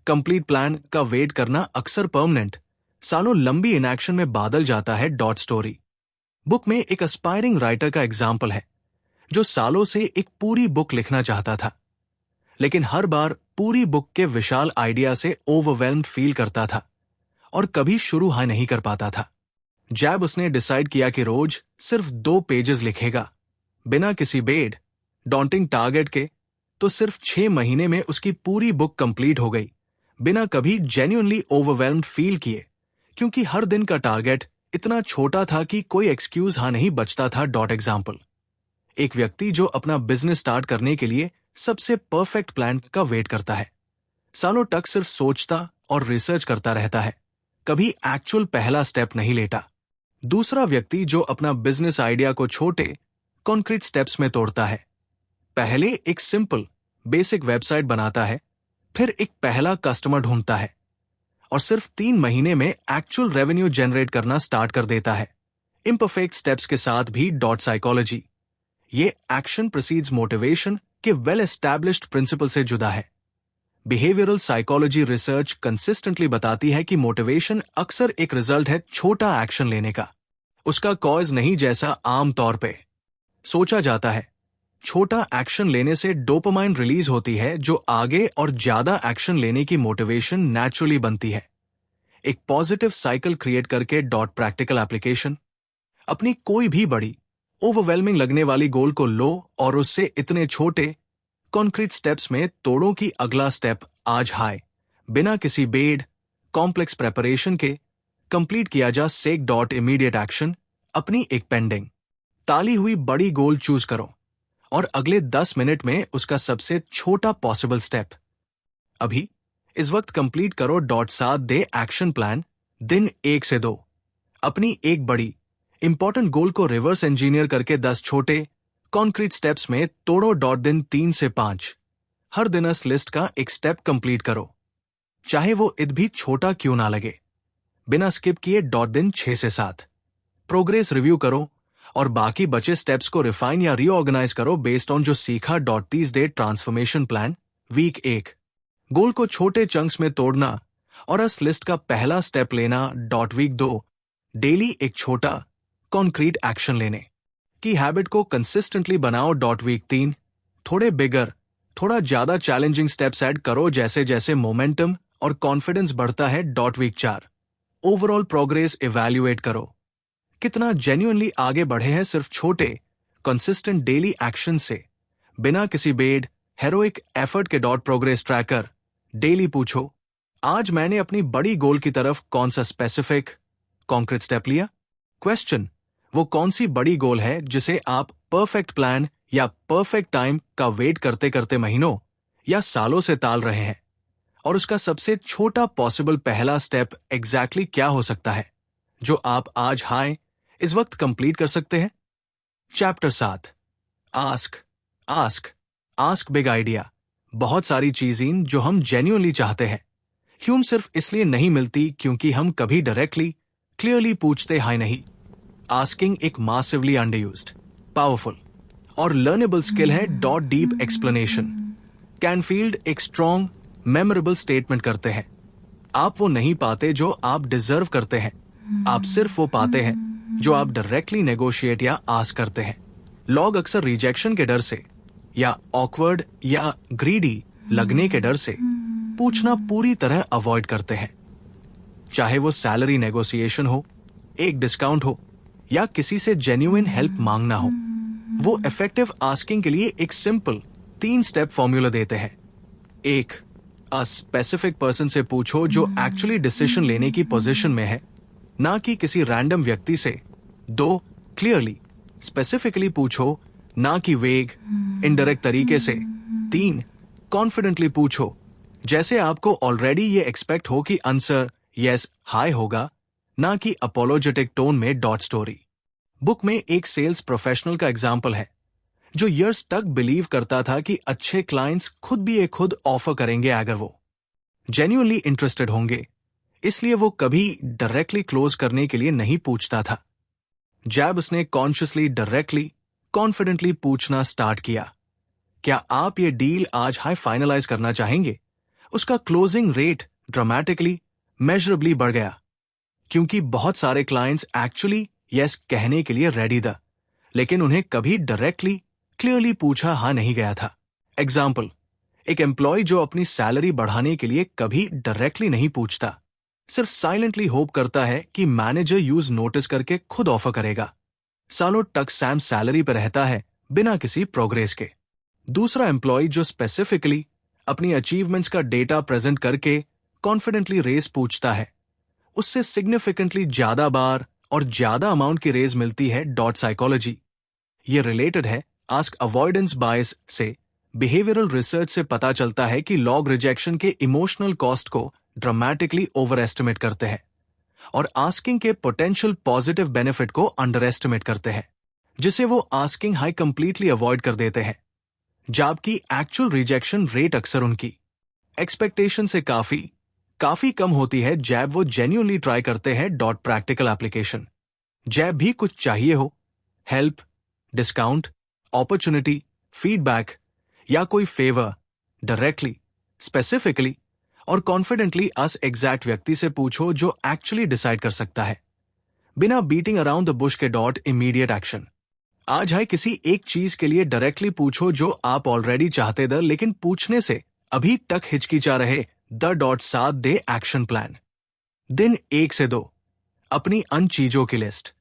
कंप्लीट प्लान का वेट करना अक्सर परमानेंट, सालों लंबी इनएक्शन में बादल जाता है। स्टोरी बुक में एक एस्पायरिंग राइटर का एग्जाम्पल है जो सालों से एक पूरी बुक लिखना चाहता था, लेकिन हर बार पूरी बुक के विशाल आइडिया से ओवरवेल्म्ड फील करता था और कभी शुरू नहीं कर पाता था। जब उसने डिसाइड किया कि रोज सिर्फ 2 पेजेस लिखेगा बिना किसी बेड डॉन्टिंग टारगेट के, तो सिर्फ 6 महीने में उसकी पूरी बुक कंप्लीट हो गई, बिना कभी जेन्युइनली ओवरवेल्म्ड फील किए, क्योंकि हर दिन का टारगेट इतना छोटा था कि कोई एक्सक्यूज नहीं बचता था। एग्जाम्पल एक व्यक्ति जो अपना बिजनेस स्टार्ट करने के लिए सबसे परफेक्ट प्लान का वेट करता है, सालों तक सिर्फ सोचता और रिसर्च करता रहता है, कभी एक्चुअल पहला स्टेप नहीं लेता। दूसरा व्यक्ति जो अपना बिजनेस आइडिया को छोटे कॉन्क्रीट स्टेप्स में तोड़ता है, पहले एक सिंपल बेसिक वेबसाइट बनाता है, फिर एक पहला कस्टमर ढूंढता है और सिर्फ 3 महीने में एक्चुअल रेवेन्यू जनरेट करना स्टार्ट कर देता है। इम्परफेक्ट स्टेप्स के साथ भी साइकोलॉजी, ये एक्शन प्रीसीड्स मोटिवेशन के वेल एस्टैब्लिश्ड प्रिंसिपल से जुदा है। बिहेवियरल साइकोलॉजी रिसर्च कंसिस्टेंटली बताती है कि मोटिवेशन अक्सर एक रिजल्ट है छोटा एक्शन लेने का, उसका कॉज नहीं जैसा आम तौर पे सोचा जाता है। छोटा एक्शन लेने से डोपामाइन रिलीज होती है जो आगे और ज्यादा एक्शन लेने की मोटिवेशन नेचुरली बनती है। एक पॉजिटिव साइकिल क्रिएट करके। प्रैक्टिकल एप्लीकेशन अपनी कोई भी बड़ी ओवरवेलमिंग लगने वाली गोल को लो और उससे इतने छोटे कॉन्क्रीट स्टेप्स में तोड़ो कि अगला स्टेप आज हाई बिना किसी बेड कॉम्प्लेक्स प्रेपरेशन के कंप्लीट किया जा सेक डॉट इमीडिएट एक्शन। अपनी एक पेंडिंग ताली हुई बड़ी गोल चूज करो और अगले 10 मिनट में उसका सबसे छोटा पॉसिबल स्टेप अभी इस वक्त कंप्लीट करो डॉट 7 डे एक्शन प्लान दिन 1 से 2। अपनी एक बड़ी इंपॉर्टेंट गोल को रिवर्स इंजीनियर करके 10 छोटे कॉन्क्रीट स्टेप्स में तोड़ो डॉट दिन 3 से 5। हर दिन इस लिस्ट का एक स्टेप कंप्लीट करो, चाहे वो इत भी छोटा क्यों ना लगे। बिना स्किप किए डॉट दिन 6 से 7। प्रोग्रेस रिव्यू करो और बाकी बचे स्टेप्स को रिफाइन या रीऑर्गेनाइज करो बेस्ड ऑन जो सीखा dot 30 day transformation plan week 1। Goal को छोटे चंक्स में तोड़ना और इस लिस्ट का पहला स्टेप लेना डॉट वीक 2। डेली एक छोटा कॉन्क्रीट एक्शन लेने की हैबिट को कंसिस्टेंटली बनाओ डॉट वीक 3। थोड़े बिगर थोड़ा ज्यादा चैलेंजिंग स्टेप्स ऐड करो जैसे जैसे मोमेंटम और कॉन्फिडेंस बढ़ता है dot week 4। Overall progress evaluate करो, कितना जेन्युइनली आगे बढ़े हैं सिर्फ छोटे कंसिस्टेंट डेली एक्शन से बिना किसी बेड हेरोइक एफर्ट के डॉट प्रोग्रेस ट्रैकर। डेली पूछो, आज मैंने अपनी बड़ी गोल की तरफ कौन सा स्पेसिफिक कॉन्क्रीट स्टेप लिया। क्वेश्चन, वो कौन सी बड़ी गोल है जिसे आप परफेक्ट प्लान या परफेक्ट टाइम का वेट करते करते महीनों या सालों से टाल रहे हैं, और उसका सबसे छोटा पॉसिबल पहला स्टेप एग्जैक्टली क्या हो सकता है जो आप आज हाई इस वक्त कंप्लीट कर सकते हैं। Chapter 7 ask ask ask big idea. बहुत सारी चीजें जो हम जेन्युइनली चाहते हैं ह्यूम सिर्फ इसलिए नहीं मिलती क्योंकि हम कभी डायरेक्टली क्लियरली पूछते हाई नहीं। आस्किंग एक मासिवली अंडरयूज्ड पावरफुल और लर्नेबल स्किल है डॉट डीप एक्सप्लेनेशन। कैनफील्ड एक स्ट्रॉन्ग मेमोरेबल स्टेटमेंट करते हैं, आप वो नहीं पाते जो आप डिजर्व करते हैं, आप सिर्फ वो पाते हैं जो आप डायरेक्टली नेगोशिएट या आस्क करते हैं। लोग अक्सर रिजेक्शन के डर से या ऑकवर्ड या ग्रीडी लगने के डर से पूछना पूरी तरह अवॉइड करते हैं, चाहे वो सैलरी नेगोशिएशन हो, एक डिस्काउंट हो या किसी से जेन्युइन हेल्प मांगना हो। वो इफेक्टिव आस्किंग के लिए एक सिंपल 3 स्टेप फॉर्मूला देते हैं। 1, अ स्पेसिफिक पर्सन से पूछो जो एक्चुअली डिसीजन लेने की पोजीशन में है, ना कि किसी रैंडम व्यक्ति से। 2, क्लियरली स्पेसिफिकली पूछो, ना कि वेग इनडायरेक्ट तरीके से। 3, कॉन्फिडेंटली पूछो, जैसे आपको ऑलरेडी ये एक्सपेक्ट हो कि आंसर यस हाई होगा, ना कि अपोलोजेटिक टोन में डॉट स्टोरी। बुक में एक सेल्स प्रोफेशनल का एग्जाम्पल है जो ईयर्स तक बिलीव करता था कि अच्छे क्लाइंट्स खुद ऑफर करेंगे अगर वो जेन्युइनली इंटरेस्टेड होंगे, इसलिए वो कभी डायरेक्टली क्लोज करने के लिए नहीं पूछता था। जब उसने कॉन्शियसली डायरेक्टली कॉन्फिडेंटली पूछना स्टार्ट किया, क्या आप ये डील आज हाई फाइनलाइज करना चाहेंगे, उसका क्लोजिंग रेट ड्रामेटिकली मेजरेबली बढ़ गया, क्योंकि बहुत सारे क्लाइंट्स एक्चुअली यस कहने के लिए रेडी था, लेकिन उन्हें कभी डायरेक्टली क्लियरली पूछा हाँ नहीं गया था। एग्जाम्पल, एक एम्प्लॉय जो अपनी सैलरी बढ़ाने के लिए कभी डायरेक्टली नहीं पूछता, सिर्फ साइलेंटली होप करता है कि मैनेजर यूज नोटिस करके खुद ऑफर करेगा। सालों तक सैम सैलरी पर रहता है बिना किसी प्रोग्रेस के। दूसरा एम्प्लॉय जो स्पेसिफिकली अपनी अचीवमेंट्स का डेटा प्रेजेंट करके कॉन्फिडेंटली रेस पूछता है, उससे सिग्निफिकेंटली ज्यादा बार और ज्यादा अमाउंट की रेज मिलती है डॉट साइकोलॉजी। ये रिलेटेड है आस्क अवॉइडेंस बायस से। बिहेवियरल रिसर्च से पता चलता है कि लोग रिजेक्शन के इमोशनल कॉस्ट को ड्रामेटिकली ओवर एस्टिमेट करते हैं और आस्किंग के पोटेंशियल पॉजिटिव बेनिफिट को अंडर एस्टिमेट करते हैं, जिसे वो आस्किंग हाई कंप्लीटली अवॉइड कर देते हैं, जबकि एक्चुअल रिजेक्शन रेट अक्सर उनकी एक्सपेक्टेशन से काफी कम होती है जब वो जेन्युइनली ट्राई करते हैं डॉट प्रैक्टिकल एप्लीकेशन। जब भी कुछ चाहिए हो, हेल्प, डिस्काउंट, अपॉर्चुनिटी, फीडबैक या कोई फेवर, डायरेक्टली स्पेसिफिकली और कॉन्फिडेंटली अस एग्जैक्ट व्यक्ति से पूछो जो एक्चुअली डिसाइड कर सकता है, बिना बीटिंग अराउंड द बुश के डॉट इमीडिएट एक्शन। आज है किसी एक चीज के लिए डायरेक्टली पूछो जो आप ऑलरेडी चाहते थे लेकिन पूछने से अभी तक हिचकिचा रहे the dot 7 day action plan दिन 1 से 2। अपनी अन चीजों की लिस्ट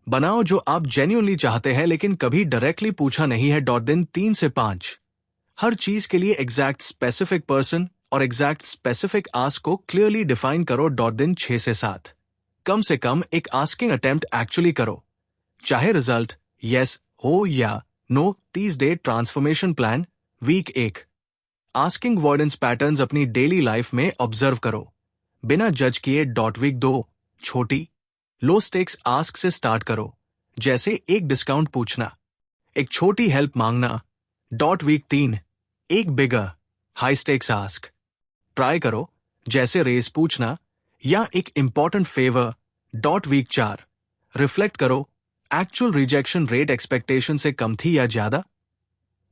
बनाओ जो आप जेन्युइनली चाहते हैं लेकिन कभी डायरेक्टली पूछा नहीं है। दिन 3 से 5। हर चीज के लिए एग्जैक्ट स्पेसिफिक पर्सन और एग्जैक्ट स्पेसिफिक आस्क को क्लियरली डिफाइन करो। दिन 6 से 7। कम से कम एक आस्किंग अटेम्प्ट एक्चुअली करो, चाहे रिजल्ट यस हो या no. 30 day transformation plan week 1। Asking avoidance patterns अपनी डेली लाइफ में ऑब्जर्व करो, बिना जज किए। वीक 2। छोटी लो स्टेक्स आस्क से स्टार्ट करो, जैसे एक डिस्काउंट पूछना, एक छोटी हेल्प मांगना। वीक 3। एक बिगर हाई स्टेक्स आस्क ट्राई करो, जैसे रेस पूछना या एक इंपॉर्टेंट फेवर। वीक 4। रिफ्लेक्ट करो, एक्चुअल रिजेक्शन रेट एक्सपेक्टेशन से कम थी या ज्यादा।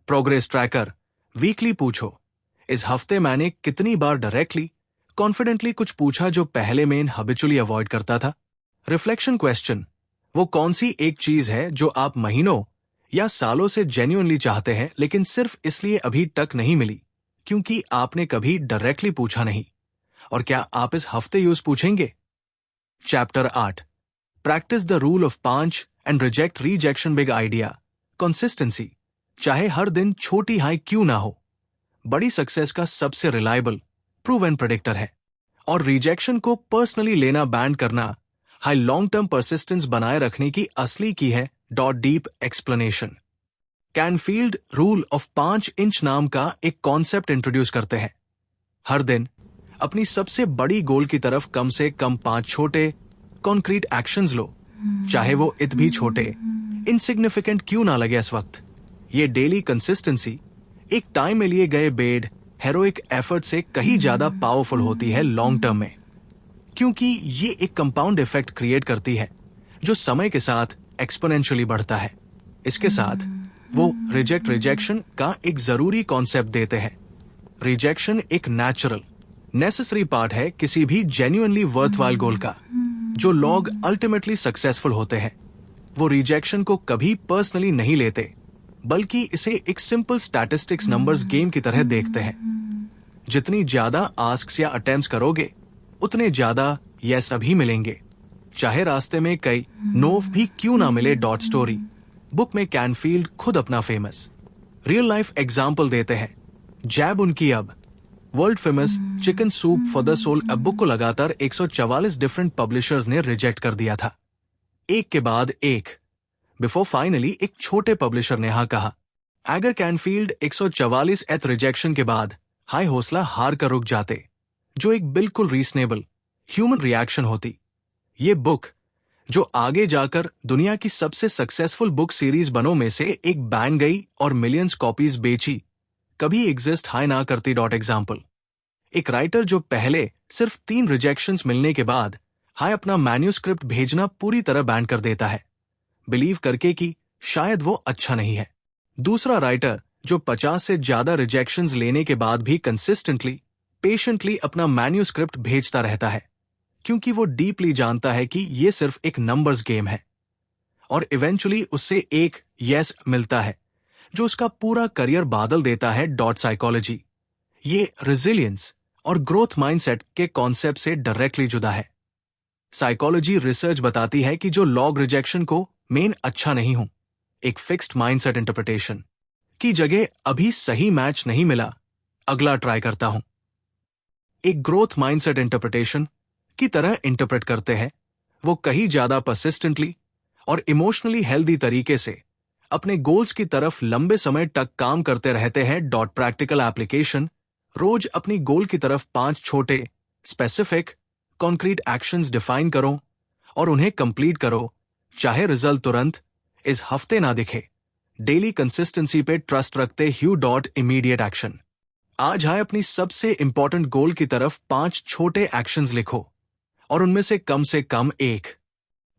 प्रोग्रेस ट्रैकर वीकली पूछो, इस हफ्ते मैंने कितनी बार डायरेक्टली कॉन्फिडेंटली कुछ पूछा जो पहले में हैबिचुअली अवॉइड करता था। रिफ्लेक्शन क्वेश्चन, वो कौन सी एक चीज है जो आप महीनों या सालों से जेन्युइनली चाहते हैं लेकिन सिर्फ इसलिए अभी तक नहीं मिली क्योंकि आपने कभी डायरेक्टली पूछा नहीं, और क्या आप इस हफ्ते यूज पूछेंगे। Chapter 8। Practice the rule of 5 and reject rejection. Big idea consistency, चाहे हर दिन छोटी हाई क्यों ना हो, बड़ी सक्सेस का सबसे रिलायबल प्रूवन प्रेडिक्टर है। और रिजेक्शन को पर्सनली लेना बैंड करना हाई लॉन्ग टर्म परसिस्टेंस बनाए रखने की असली की है। Deep explanation. Canfield rule of 5 inch नाम का एक कॉन्सेप्ट इंट्रोड्यूस करते हैं। हर दिन अपनी सबसे बड़ी गोल की तरफ कम से कम 5 छोटे कॉन्क्रीट एक्शंस लो, चाहे वो इत भी छोटे इनसिग्निफिकेंट क्यों ना लगे इस वक्त। ये डेली कंसिस्टेंसी एक टाइम में लिए गए बेड हेरोइक एफर्ट से कहीं ज्यादा पावरफुल होती है लॉन्ग टर्म में, क्योंकि ये एक कंपाउंड इफेक्ट क्रिएट करती है जो समय के साथ एक्सपोनेंशियली बढ़ता है। इसके साथ वो रिजेक्शन का एक जरूरी कॉन्सेप्ट देते हैं। रिजेक्शन एक नेचुरल नेसेसरी पार्ट है किसी भी जेन्युइनली वर्थवाइल गोल का। जो लोग अल्टीमेटली सक्सेसफुल होते हैं वो रिजेक्शन को कभी पर्सनली नहीं लेते, बल्कि इसे एक सिंपल स्टैटिस्टिक्स नंबर्स गेम की तरह देखते हैं। जितनी ज्यादा आस्क्स या अटेम्प्ट्स करोगे उतने ज्यादा यस अभी मिलेंगे, चाहे रास्ते में कई नो भी क्यों ना मिले। स्टोरी बुक में कैनफील्ड खुद अपना फेमस रियल लाइफ एग्जाम्पल देते हैं। जैब उनकी अब world famous chicken soup for the soul अब बुक को लगातार 144 डिफरेंट पब्लिशर्स ने रिजेक्ट कर दिया था, एक के बाद एक, बिफोर फाइनली एक छोटे पब्लिशर ने हाँ कहा। अगर कैनफील्ड 144 रिजेक्शन के बाद हाई हौसला हार कर रुक जाते, जो एक बिल्कुल रीजनेबल ह्यूमन रिएक्शन होती, ये बुक जो आगे जाकर दुनिया की सबसे सक्सेसफुल बुक सीरीज बनों में से एक बन गई और मिलियंस कॉपीज बेची, कभी एग्जिस्ट हाई ना करती। एग्जाम्पल, एक राइटर जो पहले सिर्फ 3 रिजेक्शंस मिलने के बाद हाई अपना मैन्यूस्क्रिप्ट भेजना पूरी तरह बैन कर देता है, बिलीव करके कि शायद वो अच्छा नहीं है। दूसरा राइटर जो 50 से ज्यादा रिजेक्शंस लेने के बाद भी कंसिस्टेंटली पेशेंटली अपना मैन्यूस्क्रिप्ट भेजता रहता है, क्योंकि वो डीपली जानता है कि ये सिर्फ एक नंबर्स गेम है, और इवेंचुअली उससे एक यस मिलता है जो उसका पूरा करियर बादल देता है। साइकोलॉजी ये रेजिलियंस और ग्रोथ माइंडसेट के कॉन्सेप्ट से डायरेक्टली जुदा है। साइकोलॉजी रिसर्च बताती है कि जो लॉग रिजेक्शन को मेन अच्छा नहीं हूं, एक फिक्स्ड माइंडसेट इंटरप्रिटेशन की जगह अभी सही मैच नहीं मिला, अगला ट्राई करता हूं, एक ग्रोथ माइंडसेट इंटरप्रिटेशन की तरह इंटरप्रेट करते हैं। वो कहीं ज्यादा परसिस्टेंटली और इमोशनली हेल्दी तरीके से अपने गोल्स की तरफ लंबे समय तक काम करते रहते हैं। प्रैक्टिकल एप्लीकेशन, रोज अपनी गोल की तरफ 5 छोटे स्पेसिफिक कॉन्क्रीट एक्शंस डिफाइन करो और उन्हें कंप्लीट करो, चाहे रिजल्ट तुरंत इस हफ्ते ना दिखे। डेली कंसिस्टेंसी पे ट्रस्ट रखते इमीडिएट एक्शन। आज आए अपनी सबसे इंपॉर्टेंट गोल की तरफ 5 छोटे एक्शंस लिखो और उनमें से कम एक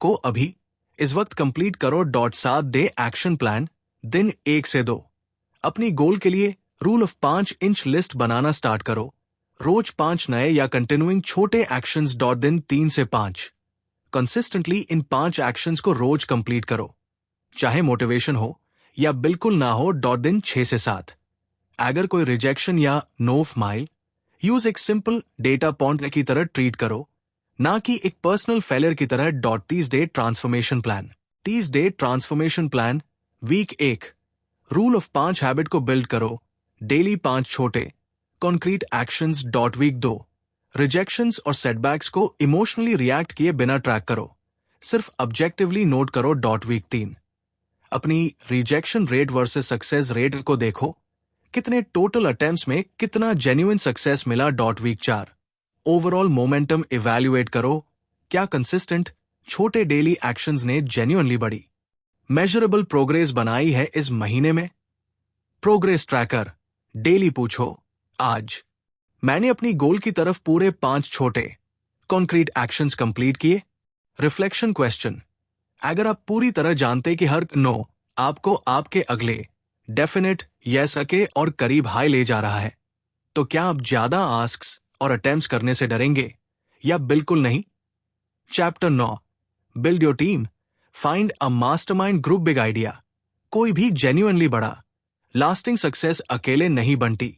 को अभी इस वक्त कंप्लीट करो। 7 डे एक्शन प्लान दिन 1 से 2। अपनी गोल के लिए rule of 5 inch list banana start करो। रोज 5 नए या कंटिन्यूइंग छोटे एक्शंस। दिन 3 से 5। कंसिस्टेंटली इन 5 एक्शंस को रोज कंप्लीट करो, चाहे मोटिवेशन हो या बिल्कुल ना हो। दिन 6 से 7। अगर कोई रिजेक्शन या नो माइल, यूज एक सिंपल डेटा पॉइंट की तरह ट्रीट करो, ना कि एक पर्सनल फेलियर की तरह। 30 day transformation plan 30 day transformation plan week 1। Rule of 5 habit को बिल्ड करो, डेली 5 छोटे कॉन्क्रीट एक्शंस। वीक 2। रिजेक्शंस और सेटबैक्स को इमोशनली रिएक्ट किए बिना ट्रैक करो, सिर्फ ऑब्जेक्टिवली नोट करो। वीक 3। अपनी rejection rate versus success rate को देखो, कितने टोटल अटेम्प्ट्स में कितना जेन्युइन सक्सेस मिला। वीक 4। ओवरऑल मोमेंटम इवैल्यूएट करो, क्या कंसिस्टेंट छोटे डेली एक्शंस ने जेन्युइनली बढ़ी, मेजरेबल प्रोग्रेस बनाई है इस महीने में। प्रोग्रेस ट्रैकर डेली पूछो, आज मैंने अपनी गोल की तरफ पूरे 5 छोटे कॉन्क्रीट एक्शंस कंप्लीट किए। रिफ्लेक्शन क्वेश्चन, अगर आप पूरी तरह जानते कि हर नो आपको आपके अगले डेफिनेट यस के और करीब हाई ले जा रहा है, तो क्या आप ज्यादा आस्क्स और अटेम्प्ट्स करने से डरेंगे या बिल्कुल नहीं। Chapter 9, build your team, find a mastermind group big idea. कोई भी जेन्युइनली बड़ा लास्टिंग सक्सेस अकेले नहीं बनती।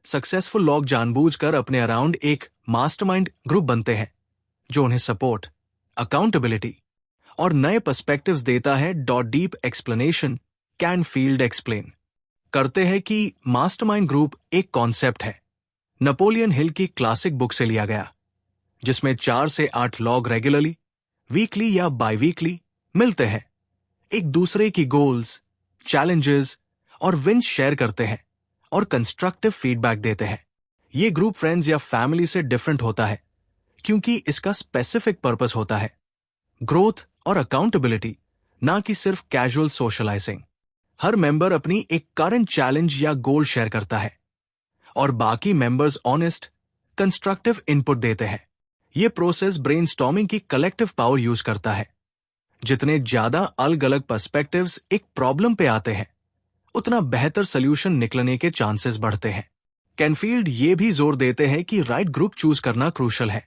सक्सेसफुल लोग जानबूझकर अपने अराउंड एक मास्टरमाइंड ग्रुप बनते हैं जो उन्हें सपोर्ट, अकाउंटेबिलिटी और नए पर्सपेक्टिव्स देता है। डीप एक्सप्लेनेशन कैनफील्ड एक्सप्लेन करते हैं कि मास्टरमाइंड ग्रुप एक कॉन्सेप्ट है, नेपोलियन हिल की क्लासिक बुक से लिया गया, जिसमें 4 से 8 लोग रेगुलरली, वीकली या बाई वीकली मिलते हैं, एक दूसरे की गोल्स, चैलेंजेस और विंस शेयर करते हैं और कंस्ट्रक्टिव फीडबैक देते हैं। ये ग्रुप फ्रेंड्स या फैमिली से डिफरेंट होता है क्योंकि इसका स्पेसिफिक पर्पस होता है ग्रोथ और अकाउंटेबिलिटी, ना कि सिर्फ कैजुअल सोशलाइजिंग। हर मेंबर अपनी एक करंट चैलेंज या गोल शेयर करता है और बाकी मेंबर्स ऑनेस्ट, कंस्ट्रक्टिव इनपुट देते हैं। यह प्रोसेस ब्रेनस्टॉर्मिंग की कलेक्टिव पावर यूज करता है। जितने ज्यादा अलग अलग पर्सपेक्टिव्स एक प्रॉब्लम पे आते हैं, उतना बेहतर सोल्यूशन निकलने के चांसेस बढ़ते हैं। कैनफील्ड ये भी जोर देते हैं कि राइट ग्रुप चूज करना क्रूशल है।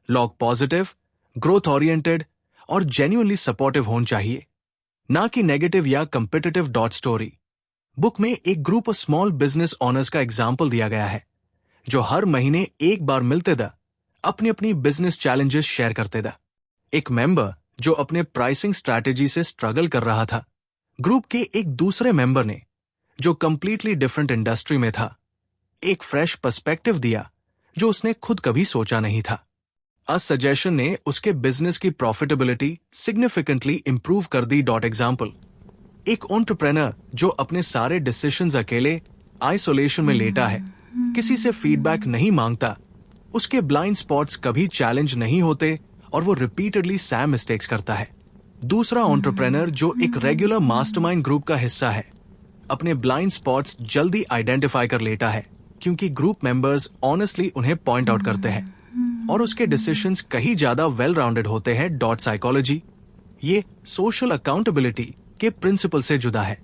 लोग पॉजिटिव, ग्रोथ ओरिएंटेड और जेन्युइनली सपोर्टिव होने चाहिए, ना कि नेगेटिव या कंपिटिटिव। स्टोरी बुक में एक group of small business owners का एग्जाम्पल दिया गया है जो हर महीने एक बार मिलते दा अपनी अपनी बिजनेस चैलेंजेस शेयर करते दा। एक मेंबर जो अपने प्राइसिंग स्ट्रैटेजी से स्ट्रगल कर रहा था, ग्रुप के एक दूसरे मेंबर ने जो कंप्लीटली डिफरेंट इंडस्ट्री में था, एक फ्रेश पर्सपेक्टिव दिया जो उसने खुद कभी सोचा नहीं था। अ सजेशन ने उसके बिजनेस की प्रॉफिटेबिलिटी सिग्निफिकेंटली इंप्रूव कर दी। एग्जाम्पल, एक एंटरप्रेन्योर जो अपने सारे डिसीजंस अकेले आइसोलेशन में लेटा है, किसी से फीडबैक नहीं मांगता, उसके ब्लाइंड स्पॉट्स कभी चैलेंज नहीं होते और वो रिपीटेडली सैम मिस्टेक्स करता है। दूसरा एंटरप्रेन्योर जो एक रेगुलर मास्टरमाइंड ग्रुप का हिस्सा है, अपने ब्लाइंड स्पॉट्स जल्दी आइडेंटिफाई कर लेता है क्योंकि ग्रुप मेंबर्स ऑनेस्टली उन्हें पॉइंट आउट करते हैं और उसके डिसीजंस कहीं ज्यादा वेल राउंडेड होते हैं। साइकोलॉजी ये सोशल अकाउंटेबिलिटी के प्रिंसिपल से जुदा है।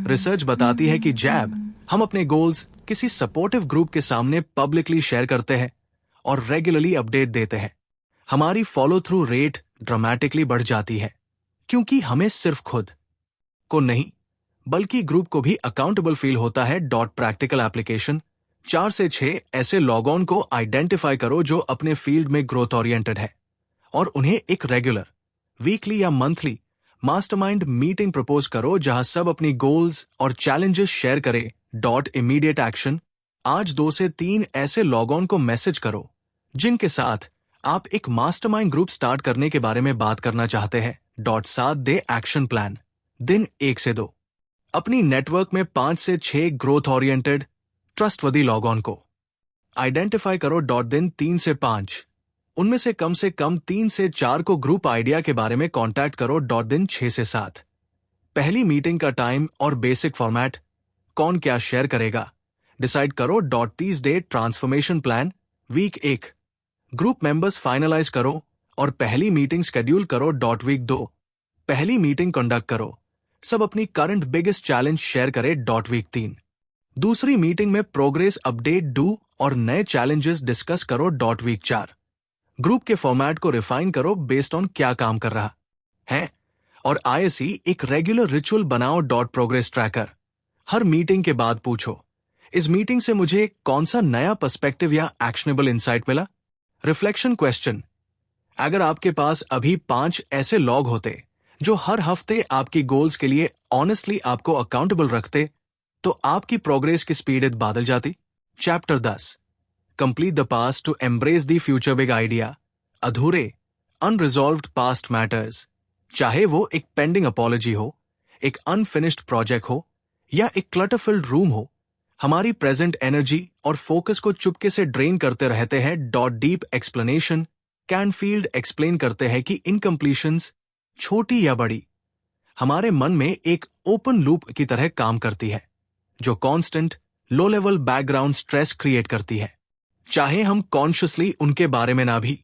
रिसर्च बताती है कि जब हम अपने गोल्स किसी सपोर्टिव ग्रुप के सामने पब्लिकली शेयर करते हैं और रेगुलरली अपडेट देते हैं, हमारी फॉलो थ्रू रेट ड्रामेटिकली बढ़ जाती है क्योंकि हमें सिर्फ खुद को नहीं बल्कि ग्रुप को भी अकाउंटेबल फील होता है। प्रैक्टिकल एप्लीकेशन, 4 से 6 ऐसे लॉग ऑन को आइडेंटिफाई करो जो अपने फील्ड में ग्रोथ ओरिएंटेड है और उन्हें एक रेगुलर, वीकली या मंथली मास्टरमाइंड मीटिंग प्रपोज करो जहां सब अपनी गोल्स और चैलेंजेस शेयर करें। इमीडिएट एक्शन, आज 2 से 3 ऐसे लॉग ऑन को मैसेज करो जिनके साथ आप एक मास्टरमाइंड ग्रुप स्टार्ट करने के बारे में बात करना चाहते हैं। 7 डे एक्शन प्लान, दिन 1 से 2। अपनी नेटवर्क में 5 से 6 ग्रोथ ओरिएंटेड ट्रस्टवर्दी लॉग ऑन को आइडेंटिफाई करो। दिन 3 से 5, उनमें से कम 3 से 4 को ग्रुप आइडिया के बारे में कांटेक्ट करो। दिन 6 से 7, पहली मीटिंग का टाइम और बेसिक फॉर्मेट, कौन क्या शेयर करेगा डिसाइड करो। 30 day transformation plan, week 1, group members finalize करो और पहली मीटिंग शेड्यूल करो। वीक 2, पहली मीटिंग कंडक्ट करो, सब अपनी करंट बिगेस्ट चैलेंज शेयर करें। वीक 3, दूसरी मीटिंग में प्रोग्रेस अपडेट डू और नए चैलेंजेस डिस्कस करो। वीक 4, ग्रुप के फॉर्मेट को रिफाइन करो बेस्ड ऑन क्या काम कर रहा है और आईएसई एक रेगुलर रिचुअल बनाओ। प्रोग्रेस ट्रैकर, हर मीटिंग के बाद पूछो, इस मीटिंग से मुझे कौन सा नया पर्सपेक्टिव या एक्शनेबल इंसाइट मिला। रिफ्लेक्शन क्वेश्चन, अगर आपके पास अभी 5 ऐसे लॉग होते जो हर हफ्ते आपकी गोल्स के लिए ऑनेस्टली आपको अकाउंटेबल रखते, तो आपकी प्रोग्रेस की स्पीड बादल जाती। Chapter 10, complete the past to embrace the future big idea. अधूरे अनरिजॉल्व्ड पास्ट मैटर्स, चाहे वो एक पेंडिंग अपॉलजी हो, एक अनफिनिश्ड प्रोजेक्ट हो, या एक क्लटर फिल्ड रूम हो, हमारी प्रेजेंट एनर्जी और फोकस को चुपके से ड्रेन करते रहते हैं। डीप एक्सप्लेनेशन कैनफील्ड एक्सप्लेन करते हैं कि इनकम्प्लीशंस, छोटी या बड़ी, हमारे मन में एक ओपन लूप की तरह काम करती है, जो constant low level background stress create करती है। चाहे हम कॉन्शियसली उनके बारे में ना भी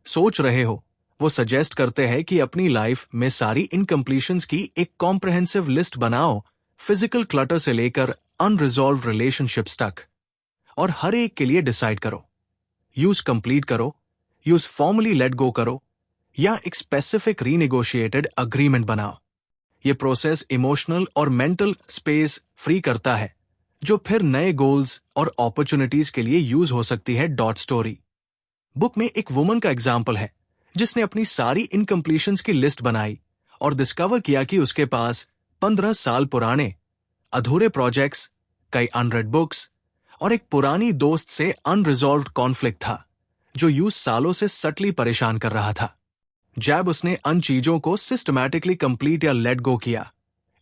सोच रहे हो, वो सजेस्ट करते हैं कि अपनी लाइफ में सारी इनकम्प्लीशंस की एक कॉम्प्रहेंसिव लिस्ट बनाओ, फिजिकल क्लटर से लेकर अनरिजॉल्व रिलेशनशिप्स तक, और हर एक के लिए डिसाइड करो, यूज कंप्लीट करो, यूज फॉर्मली लेट गो करो, या एक स्पेसिफिक रीनेगोशिएटेड अग्रीमेंट बनाओ। ये प्रोसेस इमोशनल और मेंटल स्पेस फ्री करता है, जो फिर नए गोल्स और अपॉर्चुनिटीज के लिए यूज हो सकती है। स्टोरी बुक में एक वुमन का एग्जाम्पल है, जिसने अपनी सारी इनकम्प्लीशंस की लिस्ट बनाई और डिस्कवर किया कि उसके पास 15 साल पुराने अधूरे प्रोजेक्ट्स, कई अनरेड बुक्स और एक पुरानी दोस्त से अनरिजॉल्व्ड कॉन्फ्लिक्ट था, जो यूं सालों से सटली परेशान कर रहा था। जब उसने अन चीजों को सिस्टमैटिकली कंप्लीट या लेट गो किया,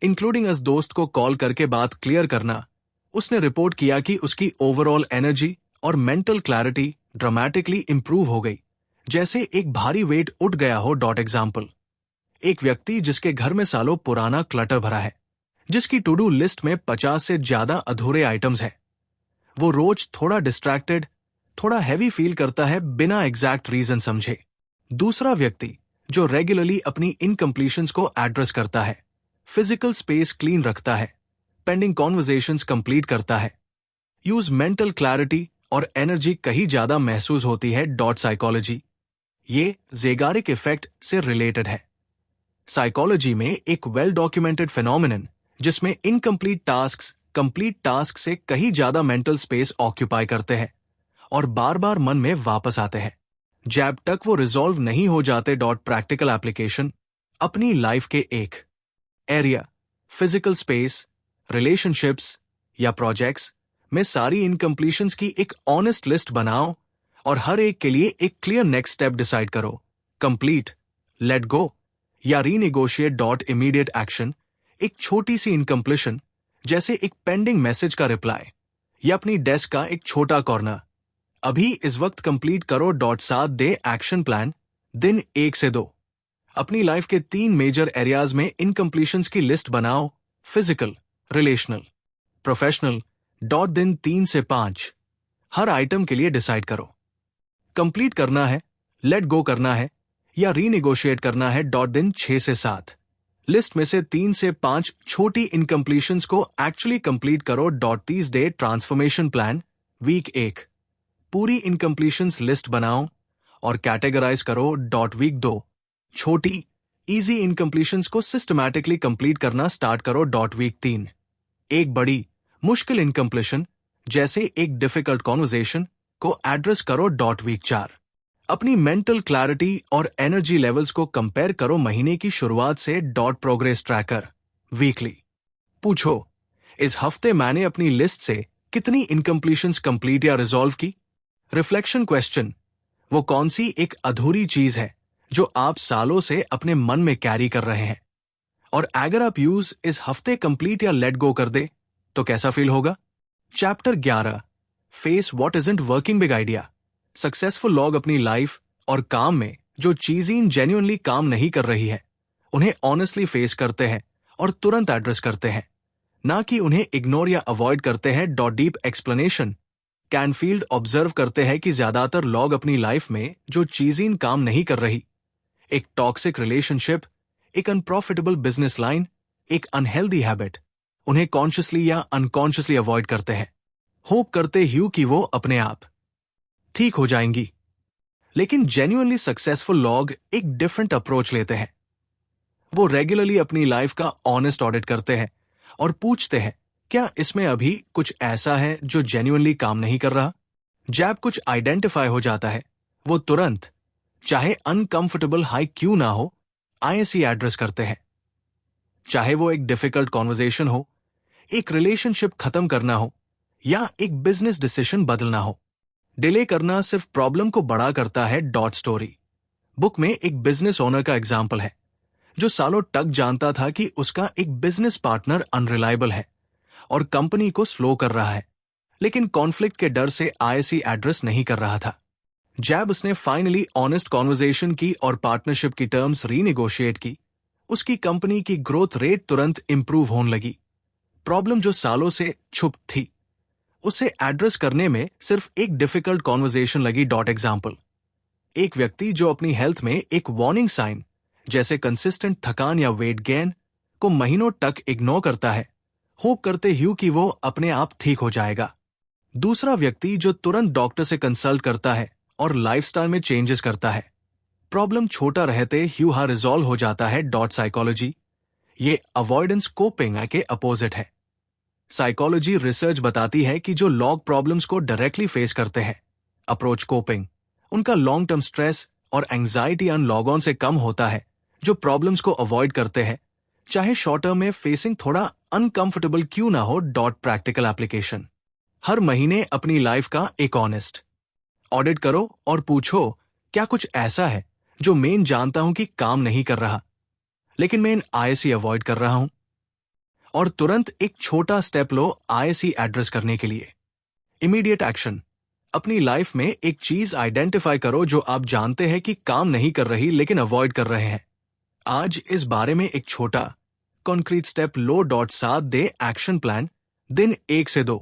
इंक्लूडिंग उस दोस्त को कॉल करके बात क्लियर करना, उसने रिपोर्ट किया कि उसकी ओवरऑल एनर्जी और मेंटल क्लैरिटी ड्रामेटिकली इंप्रूव हो गई, जैसे एक भारी वेट उठ गया हो। एग्जाम्पल, एक व्यक्ति जिसके घर में सालों पुराना क्लटर भरा है, जिसकी टू डू लिस्ट में 50 से ज्यादा अधूरे आइटम्स है, वो रोज थोड़ा डिस्ट्रैक्टेड, थोड़ा हैवी फील करता है बिना एग्जैक्ट रीजन समझे। दूसरा व्यक्ति जो रेगुलरली अपनी इनकम्प्लीशंस को एड्रेस करता है, फिजिकल स्पेस क्लीन रखता है, पेंडिंग कॉन्वर्सेशंस कंप्लीट करता है, यूज मेंटल क्लैरिटी और एनर्जी कहीं ज्यादा महसूस होती है। साइकोलॉजी ये ज़ेगारिक इफेक्ट से रिलेटेड है। साइकोलॉजी में एक वेल डॉक्यूमेंटेड फिनोमिनन, जिसमें इनकम्प्लीट टास्क्स कंप्लीट टास्क से कहीं ज्यादा मेंटल स्पेस ऑक्यूपाई करते हैं और बार बार मन में वापस आते हैं जब तक वो रिजॉल्व नहीं हो जाते। प्रैक्टिकल एप्लीकेशन, अपनी लाइफ के एक एरिया, फिजिकल स्पेस, रिलेशनशिप्स या प्रोजेक्ट्स में सारी इनकम्प्लीशंस की एक ऑनेस्ट लिस्ट बनाओ और हर एक के लिए एक क्लियर नेक्स्ट स्टेप डिसाइड करो। कंप्लीट, लेट गो या रीनेगोशिएट। इमीडिएट एक्शन, एक छोटी सी इनकम्प्लीशन जैसे एक पेंडिंग मैसेज का रिप्लाई या अपनी डेस्क का एक छोटा कॉर्नर, अभी इस वक्त कंप्लीट करो। 7 डे एक्शन प्लान, दिन 1 से 2। अपनी लाइफ के 3 मेजर एरियाज में इनकम्प्लीशंस की लिस्ट बनाओ, फिजिकल, रिलेशनल, प्रोफेशनल। दिन 3 से 5, हर आइटम के लिए डिसाइड करो, कंप्लीट करना है, लेट गो करना है या रीनेगोशिएट करना है। दिन 6 से 7, लिस्ट में से 3 से 5 छोटी इनकम्प्लीशंस को एक्चुअली कंप्लीट करो। 30 डे ट्रांसफॉर्मेशन प्लान, वीक 1, पूरी इनकम्प्लीशंस लिस्ट बनाओ और कैटेगराइज करो। वीक 2, छोटी इजी इनकम्प्लीशंस को सिस्टमैटिकली कंप्लीट करना स्टार्ट करो। वीक 3, एक बड़ी मुश्किल इनकम्प्लीशन जैसे एक डिफिकल्ट कॉन्वर्सेशन को एड्रेस करो। वीक 4, अपनी मेंटल क्लैरिटी और एनर्जी लेवल्स को कंपेयर करो महीने की शुरुआत से। प्रोग्रेस ट्रैकर, वीकली, पूछो इस हफ्ते मैंने अपनी लिस्ट से कितनी इनकम्प्लीशंस कंप्लीट या रिजॉल्व की। रिफ्लेक्शन क्वेश्चन, वो कौन सी एक अधूरी चीज है जो आप सालों से अपने मन में कैरी कर रहे हैं, और अगर आप यूज इस हफ्ते कंप्लीट या लेट गो कर दे तो कैसा फील होगा। Chapter 11, face what isn't working big idea. Successful लोग अपनी लाइफ और काम में जो चीजें जेन्युइनली काम नहीं कर रही है, उन्हें ऑनेस्टली फेस करते हैं और तुरंत एड्रेस करते हैं, ना कि उन्हें इग्नोर या अवॉइड करते हैं। डीप एक्सप्लेनेशन, कैनफील्ड ऑब्जर्व करते हैं कि ज्यादातर लोग अपनी लाइफ में जो चीजें काम नहीं कर रही, एक टॉक्सिक रिलेशनशिप, एक अनप्रॉफिटेबल बिजनेस लाइन, एक अनहेल्दी हैबिट, उन्हें कॉन्शियसली या अनकॉन्शियसली अवॉइड करते हैं, होप करते हुए कि वो अपने आप ठीक हो जाएंगी। लेकिन जेन्युइनली सक्सेसफुल लोग एक डिफरेंट अप्रोच लेते हैं। वो रेगुलरली अपनी लाइफ का ऑनेस्ट ऑडिट करते हैं और पूछते हैं, क्या इसमें अभी कुछ ऐसा है जो जेन्युइनली काम नहीं कर रहा। जब कुछ आइडेंटिफाई हो जाता है, वो तुरंत, चाहे अनकंफर्टेबल हाई क्यों ना हो, आईएसई एड्रेस करते हैं। चाहे वो एक डिफिकल्ट कॉन्वर्जेशन हो, एक रिलेशनशिप खत्म करना हो या एक बिजनेस डिसीजन बदलना हो, डिले करना सिर्फ प्रॉब्लम को बड़ा करता है। डॉट स्टोरी बुक में एक बिजनेस ओनर का एग्जाम्पल है जो सालों तक जानता था कि उसका एक बिजनेस पार्टनर अनरिलायबल है और कंपनी को स्लो कर रहा है, लेकिन कॉन्फ्लिक्ट के डर से आईएसई एड्रेस नहीं कर रहा था। जब उसने फाइनली ऑनेस्ट कॉन्वर्जेशन की और पार्टनरशिप की टर्म्स रीनेगोशिएट की, उसकी कंपनी की ग्रोथ रेट तुरंत इंप्रूव होने लगी। प्रॉब्लम जो सालों से छुप थी, उसे एड्रेस करने में सिर्फ एक डिफिकल्ट कॉन्वर्जेशन लगी। डॉट एग्जाम्पल, एक व्यक्ति जो अपनी हेल्थ में एक वार्निंग साइन जैसे कंसिस्टेंट थकान या वेट गेन को महीनों तक इग्नोर करता है, होप करते हुए कि वो अपने आप ठीक हो जाएगा। दूसरा व्यक्ति जो तुरंत डॉक्टर से कंसल्ट करता है और लाइफस्टाइल में चेंजेस करता है, प्रॉब्लम छोटा रहते ह्यूहा रिजॉल्व हो जाता है। डॉट साइकोलॉजी, ये अवॉइडेंस कोपिंग के अपोजिट है। साइकोलॉजी रिसर्च बताती है कि जो लॉग प्रॉब्लम्स को डायरेक्टली फेस करते हैं, अप्रोच कोपिंग, उनका लॉन्ग टर्म स्ट्रेस और एंजाइटी अन लॉग ऑन से कम होता है जो प्रॉब्लम्स को अवॉइड करते हैं, चाहे शॉर्ट टर्म में फेसिंग थोड़ा अनकंफर्टेबल क्यों ना हो। डॉट प्रैक्टिकल एप्लीकेशन, हर महीने अपनी लाइफ का एक ऑनेस्ट ऑडिट करो और पूछो, क्या कुछ ऐसा है जो मैं जानता हूं कि काम नहीं कर रहा, लेकिन मैं आईएसई अवॉइड कर रहा हूं? और तुरंत एक छोटा स्टेप लो आईएसई एड्रेस करने के लिए। इमीडिएट एक्शन, अपनी लाइफ में एक चीज आइडेंटिफाई करो जो आप जानते हैं कि काम नहीं कर रही लेकिन अवॉइड कर रहे हैं। आज इस बारे में एक छोटा कॉन्क्रीट स्टेप लो। डॉट 7 डे एक्शन प्लान, दिन 1 से 2,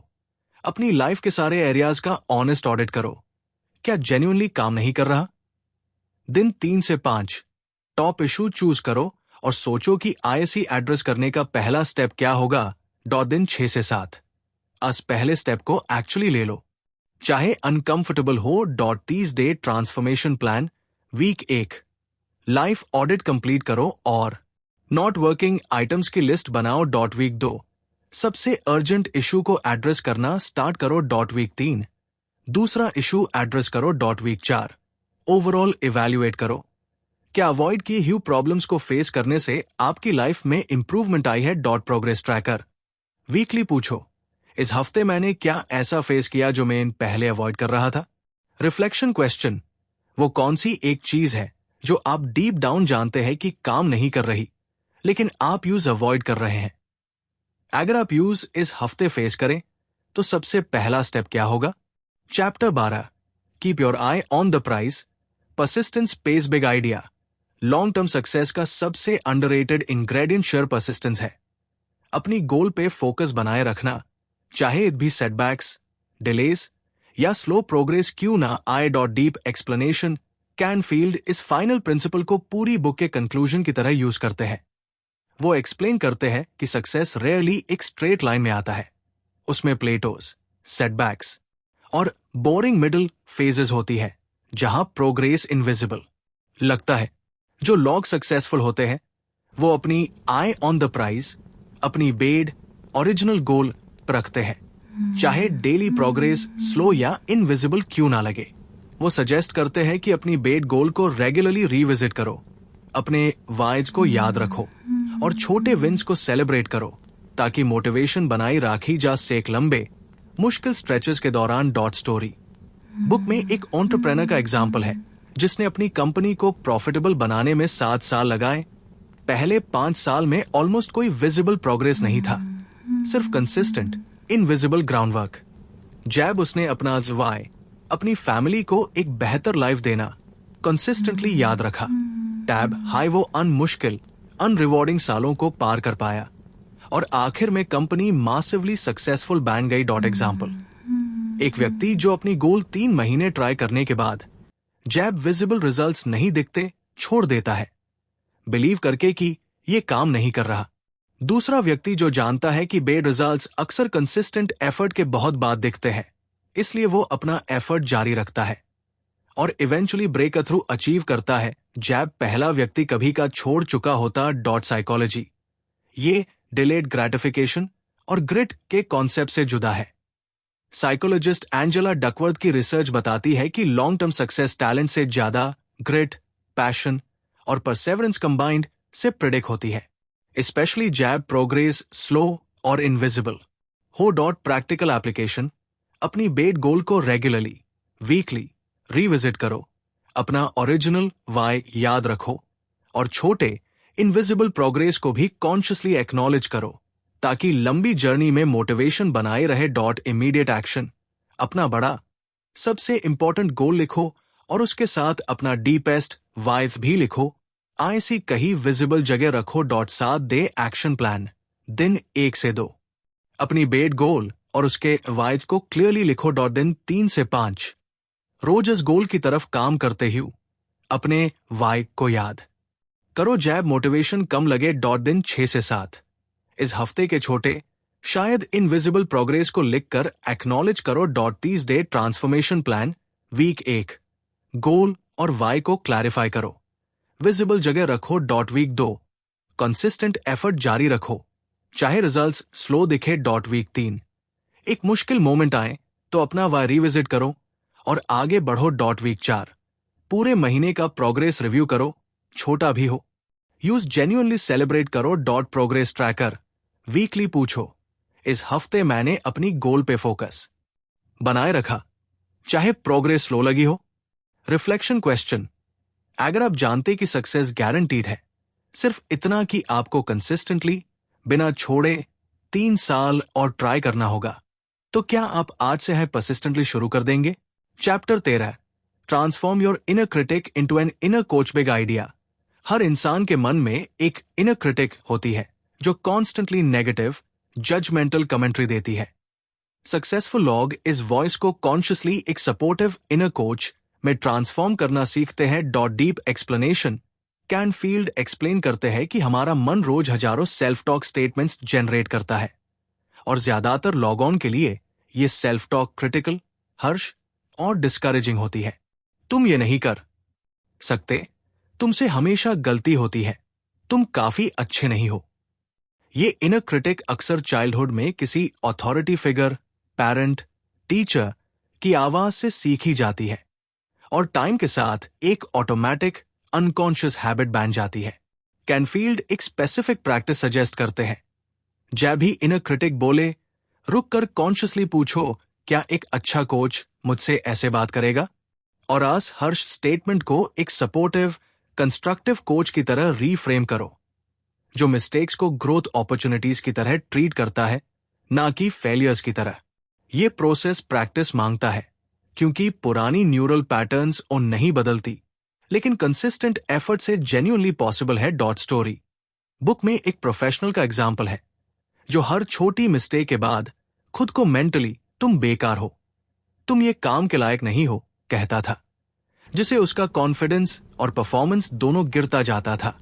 अपनी लाइफ के सारे एरियाज का ऑनेस्ट ऑडिट करो, क्या जेन्युइनली काम नहीं कर रहा। दिन 3 से 5, टॉप इशू चूज करो और सोचो कि आईएसई एड्रेस करने का पहला स्टेप क्या होगा। दिन 6 से 7, आज पहले स्टेप को एक्चुअली ले लो, चाहे अनकंफर्टेबल हो। 30 day transformation plan, week 1, life audit complete करो और नॉट वर्किंग आइटम्स की लिस्ट बनाओ। वीक 2, सबसे अर्जेंट इशू को एड्रेस करना स्टार्ट करो। वीक 3, दूसरा इशू एड्रेस करो। वीक 4, ओवरऑल इवैल्यूएट करो, क्या अवॉइड किए हुए प्रॉब्लम्स को फेस करने से आपकी लाइफ में इंप्रूवमेंट आई है। प्रोग्रेस ट्रैकर, वीकली पूछो, इस हफ्ते मैंने क्या ऐसा फेस किया जो मैं पहले अवॉइड कर रहा था। रिफ्लेक्शन क्वेश्चन, वो कौन सी एक चीज है जो आप डीप डाउन जानते हैं कि काम नहीं कर रही लेकिन आप यूज अवॉइड कर रहे हैं। अगर आप यूज इस हफ्ते फेस करें तो सबसे पहला स्टेप क्या होगा। Chapter 12, keep your eye on the prize, persistence pays big idea, long term success का सबसे अंडररेटेड इंग्रेडिएंट शेयर परसिस्टेंस है। अपनी गोल पे फोकस बनाए रखना, चाहे इट भी सेटबैक्स, डिलेज या स्लो प्रोग्रेस क्यों ना आए। डीप एक्सप्लेनेशन, कैनफील्ड इस फाइनल प्रिंसिपल को पूरी बुक के कंक्लूजन की तरह यूज करते हैं। वो एक्सप्लेन करते हैं कि सक्सेस रेयरली एक स्ट्रेट लाइन में आता है, उसमें प्लेटोज, सेटबैक्स और बोरिंग मिडिल फेजेस होती है जहां प्रोग्रेस इनविजिबल लगता है। जो लोग सक्सेसफुल होते हैं वो अपनी आई ऑन द प्राइज, अपनी बेड ओरिजिनल गोल रखते हैं, चाहे डेली प्रोग्रेस स्लो या इनविजिबल क्यों ना लगे। वो सजेस्ट करते हैं कि अपनी बेड गोल को रेगुलरली रिविजिट करो, अपने वाइज को याद रखो और छोटे विन्स को सेलिब्रेट करो ताकि मोटिवेशन बनाई राखी जा सेक लंबे मुश्किल स्ट्रेचेस के दौरान। स्टोरी बुक में एक एंटरप्रेन्योर का एग्जाम्पल है जिसने अपनी कंपनी को प्रॉफिटेबल बनाने में 7 साल लगाए। पहले 5 साल में ऑलमोस्ट कोई विजिबल प्रोग्रेस नहीं था, सिर्फ कंसिस्टेंट इनविजिबल ग्राउंड वर्क। जब उसने अपना वाई, अपनी फैमिली को एक बेहतर लाइफ देना कंसिस्टेंटली याद रखा, टैब हाई वो अनमुश्किल अनरिवॉर्डिंग सालों को पार कर पाया और आखिर में कंपनी मासिवली सक्सेसफुल बन गई। एग्जाम्पल, एक व्यक्ति जो अपनी गोल 3 महीने ट्राई करने के बाद जब विजिबल रिजल्ट्स नहीं दिखते छोड़ देता है, बिलीव करके कि ये काम नहीं कर रहा। दूसरा व्यक्ति जो जानता है कि बेड रिजल्ट्स अक्सर कंसिस्टेंट एफर्ट के बहुत बाद दिखते हैं, इसलिए वो अपना एफर्ट जारी रखता है और इवेंचुअली ब्रेक थ्रू अचीव करता है जब पहला व्यक्ति कभी का छोड़ चुका होता। साइकोलॉजी, ये डिलेड ग्रेटिफिकेशन और ग्रिट के कॉन्सेप्ट से जुदा है। साइकोलॉजिस्ट एंजेला डकवर्थ की रिसर्च बताती है कि लॉन्ग टर्म सक्सेस टैलेंट से ज्यादा ग्रिट, पैशन और परसेवरेंस कंबाइंड से प्रिडिक्ट होती है। स्पेशली जैब प्रोग्रेस स्लो और इनविजिबल हो डॉट प्रैक्टिकल एप्लीकेशन। अपनी बेट गोल को रेगुलरली वीकली रिविजिट करो, अपना ओरिजिनल वाई याद रखो और छोटे इनविजिबल प्रोग्रेस को भी कॉन्शियसली एक्नॉलेज करो ताकि लंबी जर्नी में मोटिवेशन बनाए रहे डॉट इमीडिएट एक्शन। अपना बड़ा सबसे इंपॉर्टेंट गोल लिखो और उसके साथ अपना डीपेस्ट वाइफ भी लिखो। ऐसी कहीं विजिबल जगह रखो डॉट साथ दे एक्शन प्लान दिन 1 से 2। अपनी बेट गोल और उसके वाइफ को क्लियरली लिखो डॉट दिन 3 से 5। रोज इस गोल की तरफ काम करते ही अपने वाई को याद करो। जैब मोटिवेशन कम लगे डॉट दिन 6 से 7। इस हफ्ते के छोटे शायद इनविजिबल प्रोग्रेस को लिखकर एक्नॉलेज करो dot 30 day transformation plan week 1। Goal और वाई को क्लैरिफाई करो, विजिबल जगह रखो डॉट वीक 2। कंसिस्टेंट एफर्ट जारी रखो चाहे रिजल्ट्स स्लो दिखे डॉट वीक 3। एक मुश्किल मोमेंट आए तो अपना वाई रिविजिट करो और आगे बढ़ो डॉट वीक 4। पूरे महीने का प्रोग्रेस रिव्यू करो, छोटा भी हो। यूज जेन्युइनली सेलिब्रेट करो डॉट प्रोग्रेस ट्रैकर। वीकली पूछो, इस हफ्ते मैंने अपनी गोल पे फोकस बनाए रखा, चाहे प्रोग्रेस स्लो लगी हो। रिफ्लेक्शन क्वेश्चन, अगर आप जानते कि सक्सेस गारंटीड है, सिर्फ इतना कि आपको कंसिस्टेंटली बिना छोड़े 3 साल और ट्राई करना होगा, तो क्या आप आज से है परसिस्टेंटली शुरू कर देंगे? Chapter 13, transform your inner critic into an inner coach big idea. हर इंसान के मन में एक इनर क्रिटिक होती है जो कॉन्स्टेंटली नेगेटिव जजमेंटल कमेंट्री देती है। सक्सेसफुल लोग इस वॉइस को कॉन्शियसली एक सपोर्टिव इनर कोच में ट्रांसफॉर्म करना सीखते हैं dot deep explanation. Canfield explain करते हैं कि हमारा मन रोज हजारों सेल्फ टॉक स्टेटमेंट्स जनरेट करता है और ज्यादातर लॉग ऑन के लिए ये सेल्फ टॉक क्रिटिकल, हर्ष और डिस्करेजिंग होती है। तुम ये नहीं कर सकते, तुमसे हमेशा गलती होती है, तुम काफी अच्छे नहीं हो। ये इनर क्रिटिक अक्सर चाइल्डहुड में किसी अथॉरिटी फिगर, पेरेंट, टीचर की आवाज से सीखी जाती है और टाइम के साथ एक ऑटोमेटिक अनकॉन्शियस हैबिट बन जाती है। कैनफील्ड एक स्पेसिफिक प्रैक्टिस सजेस्ट करते हैं। जब भी इनर क्रिटिक बोले, रुक कर कॉन्शियसली पूछो, क्या एक अच्छा कोच मुझसे ऐसे बात करेगा? और आज हर्ष स्टेटमेंट को एक सपोर्टिव, कंस्ट्रक्टिव कोच की तरह रीफ्रेम करो, जो मिस्टेक्स को ग्रोथ अपॉर्चुनिटीज की तरह ट्रीट करता है, ना कि फेलियर्स की तरह। यह प्रोसेस प्रैक्टिस मांगता है क्योंकि पुरानी न्यूरल पैटर्न्स उन नहीं बदलती, लेकिन कंसिस्टेंट एफर्ट से जेन्युइनली पॉसिबल है डॉट स्टोरी। बुक में एक प्रोफेशनल का एग्जाम्पल है जो हर छोटी मिस्टेक के बाद खुद को मेंटली तुम बेकार हो, तुम ये काम के लायक नहीं हो कहता था, जिसे उसका कॉन्फिडेंस और परफॉर्मेंस दोनों गिरता जाता था।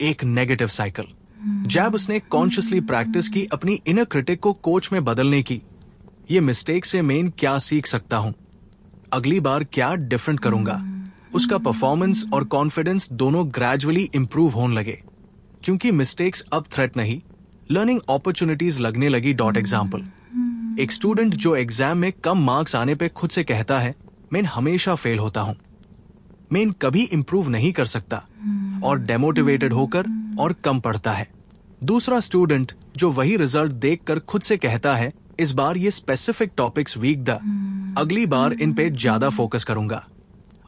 एक नेगेटिव साइकिल। जब उसने कॉन्शियसली प्रैक्टिस की अपनी इनर क्रिटिक को कोच में बदलने की, ये मिस्टेक से मैं क्या सीख सकता हूं, अगली बार क्या डिफरेंट करूंगा, उसका परफॉर्मेंस और कॉन्फिडेंस दोनों ग्रेजुअली इंप्रूव होने लगे क्योंकि मिस्टेक्स अब थ्रेट नहीं, लर्निंग अपॉर्चुनिटीज लगने लगी डॉट एग्जाम्पल। एक स्टूडेंट जो एग्जाम में कम मार्क्स आने पे खुद से कहता है, मैं हमेशा फेल होता हूं, मैं कभी इंप्रूव नहीं कर सकता, और डेमोटिवेटेड होकर और कम पढ़ता है। दूसरा स्टूडेंट जो वही रिजल्ट देखकर खुद से कहता है, इस बार ये स्पेसिफिक टॉपिक्स वीक द, अगली बार इन पे ज्यादा फोकस करूंगा,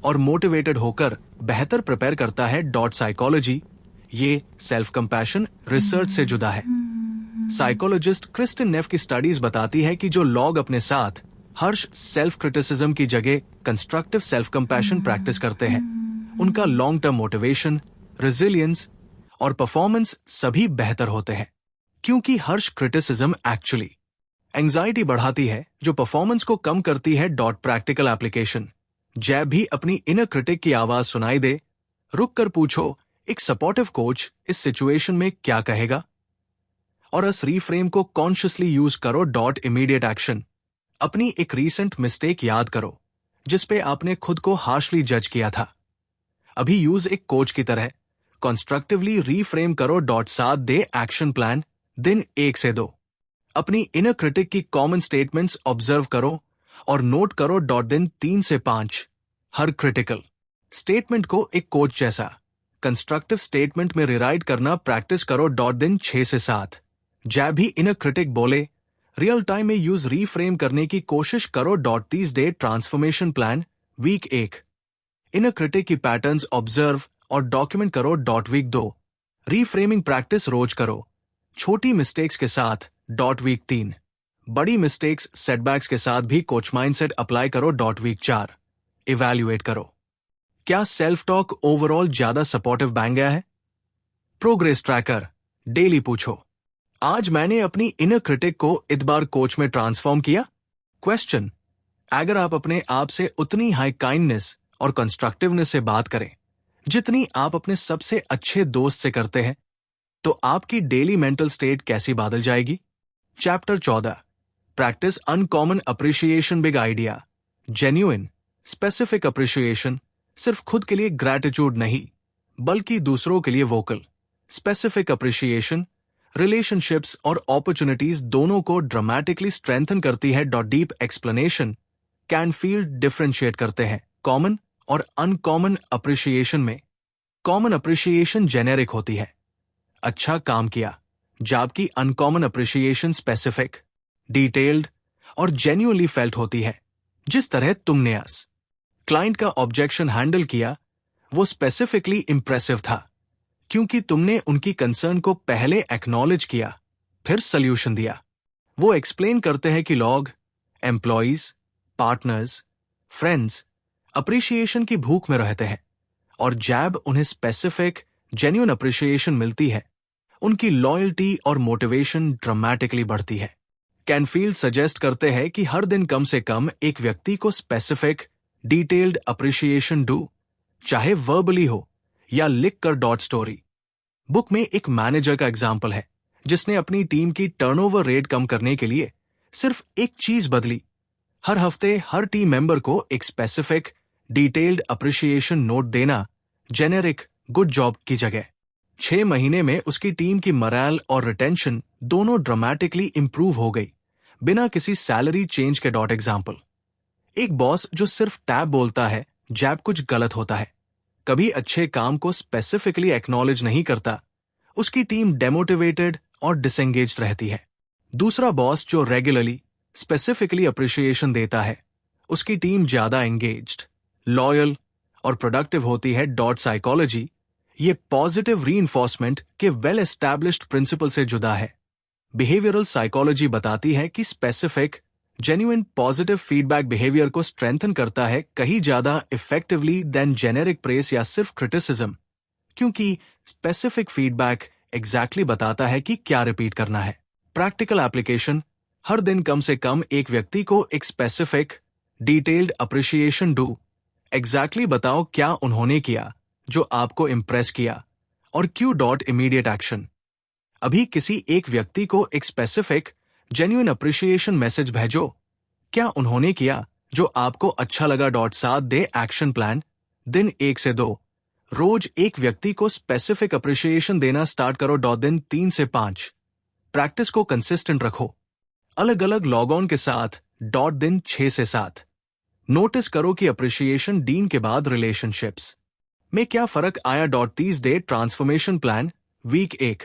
और मोटिवेटेड होकर बेहतर प्रिपेयर करता है डॉट साइकोलॉजी। ये सेल्फ कंपैशन रिसर्च से जुदा है। साइकोलॉजिस्ट क्रिस्टिन नेफ की स्टडीज बताती है कि जो लोग अपने साथ हर्ष सेल्फ क्रिटिसिज्म की जगह कंस्ट्रक्टिव सेल्फ कंपैशन प्रैक्टिस करते हैं, उनका लॉन्ग टर्म मोटिवेशन, रेजिलियंस और परफॉर्मेंस सभी बेहतर होते हैं, क्योंकि हर्ष क्रिटिसिज्म एक्चुअली एंजाइटी बढ़ाती है जो परफॉर्मेंस को कम करती है डॉट प्रैक्टिकल एप्लीकेशन। जब भी अपनी इनर क्रिटिक की आवाज सुनाई दे, रुक कर पूछो, एक सपोर्टिव कोच इस सिचुएशन में क्या कहेगा, और इस रीफ्रेम को कॉन्शियसली यूज करो डॉट इमीडिएट एक्शन। अपनी एक रीसेंट मिस्टेक याद करो जिसपे आपने खुद को हार्शली जज किया था, अभी यूज एक कोच की तरह कंस्ट्रक्टिवली रीफ्रेम करो डॉट साथ दे एक्शन प्लान दिन 1 से 2। अपनी इनर क्रिटिक की कॉमन स्टेटमेंट्स ऑब्जर्व करो और नोट करो डॉट दिन 3 से 5। हर क्रिटिकल स्टेटमेंट को एक कोच जैसा कंस्ट्रक्टिव स्टेटमेंट में रिराइट करना प्रैक्टिस करो दिन 6 से 7। जब भी इनर क्रिटिक बोले रियल टाइम में यूज रीफ्रेम करने की कोशिश करो 30 day transformation plan week 1। Inner critic की पैटर्न्स ऑब्जर्व और डॉक्यूमेंट करो वीक 2। रीफ्रेमिंग प्रैक्टिस रोज करो, छोटी मिस्टेक्स के साथ वीक 3। बड़ी मिस्टेक्स सेटबैक्स के साथ भी कोच माइंडसेट अप्लाई करो वीक 4। इवैल्यूएट करो, क्या सेल्फ टॉक ओवरऑल ज्यादा सपोर्टिव बन गया है? प्रोग्रेस ट्रैकर डेली पूछो, आज मैंने अपनी इनर क्रिटिक को इस बार कोच में ट्रांसफॉर्म किया? क्वेश्चन, अगर आप अपने आप से उतनी हाई काइंडनेस और कंस्ट्रक्टिवनेस से बात करें जितनी आप अपने सबसे अच्छे दोस्त से करते हैं, तो आपकी डेली मेंटल स्टेट कैसी बदल जाएगी? Chapter 14, practice uncommon appreciation big idea. Genuine specific appreciation सिर्फ खुद के लिए ग्रैटिट्यूड नहीं, बल्कि दूसरों के लिए वोकल स्पेसिफिक अप्रिशिएशन रिलेशनशिप्स और अपॉर्चुनिटीज दोनों को ड्रामेटिकली स्ट्रेंथन करती है। Deep explanation can field differentiate करते हैं कॉमन और अनकॉमन अप्रिशिएशन में। कॉमन अप्रिशिएशन जेनेरिक होती है, अच्छा काम किया, जबकि अनकॉमन अप्रिशिएशन स्पेसिफिक, डिटेल्ड और जेन्युइनली फेल्ट होती है। जिस तरह तुमने आज क्लाइंट का ऑब्जेक्शन हैंडल किया वो स्पेसिफिकली इंप्रेसिव था, क्योंकि तुमने उनकी कंसर्न को पहले एक्नॉलेज किया, फिर सॉल्यूशन दिया। वो एक्सप्लेन करते हैं कि लोग, एम्प्लॉइज, पार्टनर्स, फ्रेंड्स अप्रिशिएशन की भूख में रहते हैं, और जब उन्हें स्पेसिफिक जेन्युइन अप्रिशिएशन मिलती है, उनकी लॉयल्टी और मोटिवेशन ड्रामेटिकली बढ़ती है। कैनफील्ड सजेस्ट करते हैं कि हर दिन कम से कम एक व्यक्ति को स्पेसिफिक डिटेल्ड अप्रिशिएशन दो, चाहे वर्बली हो या लिख कर स्टोरी। बुक में एक मैनेजर का एग्जाम्पल है जिसने अपनी टीम की टर्नओवर रेट कम करने के लिए सिर्फ एक चीज बदली, हर हफ्ते हर टीम मेंबर को एक स्पेसिफिक डिटेल्ड अप्रिशिएशन नोट देना जेनेरिक गुड जॉब की जगह। 6 महीने में उसकी टीम की मोरल और रिटेंशन दोनों ड्रामेटिकली इंप्रूव हो गई, बिना किसी सैलरी चेंज के। एग्जाम्पल, एक बॉस जो सिर्फ टैब बोलता है जब कुछ गलत होता है, कभी अच्छे काम को स्पेसिफिकली एक्नॉलेज नहीं करता, उसकी टीम डेमोटिवेटेड और डिसएंगेज्ड रहती है। दूसरा बॉस जो रेगुलरली स्पेसिफिकली अप्रिशिएशन देता है, उसकी टीम ज्यादा एंगेज्ड, लॉयल और प्रोडक्टिव होती है। साइकोलॉजी ये पॉजिटिव रीइंफोर्समेंट के वेल एस्टैब्लिश्ड प्रिंसिपल से जुदा है। बिहेवियरल साइकोलॉजी बताती है कि specific genuine positive feedback behaviour को स्ट्रेंथन करता है कहीं ज्यादा इफेक्टिवली देन जेनेरिक प्रेस या सिर्फ क्रिटिसिज्म, क्योंकि स्पेसिफिक फीडबैक एग्जैक्टली बताता है कि क्या रिपीट करना है। प्रैक्टिकल एप्लीकेशन, हर दिन कम से कम एक व्यक्ति को एक स्पेसिफिक डिटेल्ड अप्रिशिएशन दो, एग्जैक्टली बताओ क्या उन्होंने किया जो आपको इम्प्रेस किया और क्यों। इमीडिएट एक्शन, अभी किसी एक व्यक्ति को एक स्पेसिफिक जेन्युइन अप्रिशिएशन मैसेज भेजो, क्या उन्होंने किया जो आपको अच्छा लगा। 7 डे एक्शन प्लान दिन 1 से 2, रोज एक व्यक्ति को स्पेसिफिक अप्रिशिएशन देना स्टार्ट करो। दिन 3 से 5, प्रैक्टिस को कंसिस्टेंट रखो, अलग अलग लॉग ऑन के साथ। दिन 6 से 7, नोटिस करो कि अप्रिशिएशन डीन के बाद रिलेशनशिप्स में क्या फर्क आया। 30 day transformation plan week 1,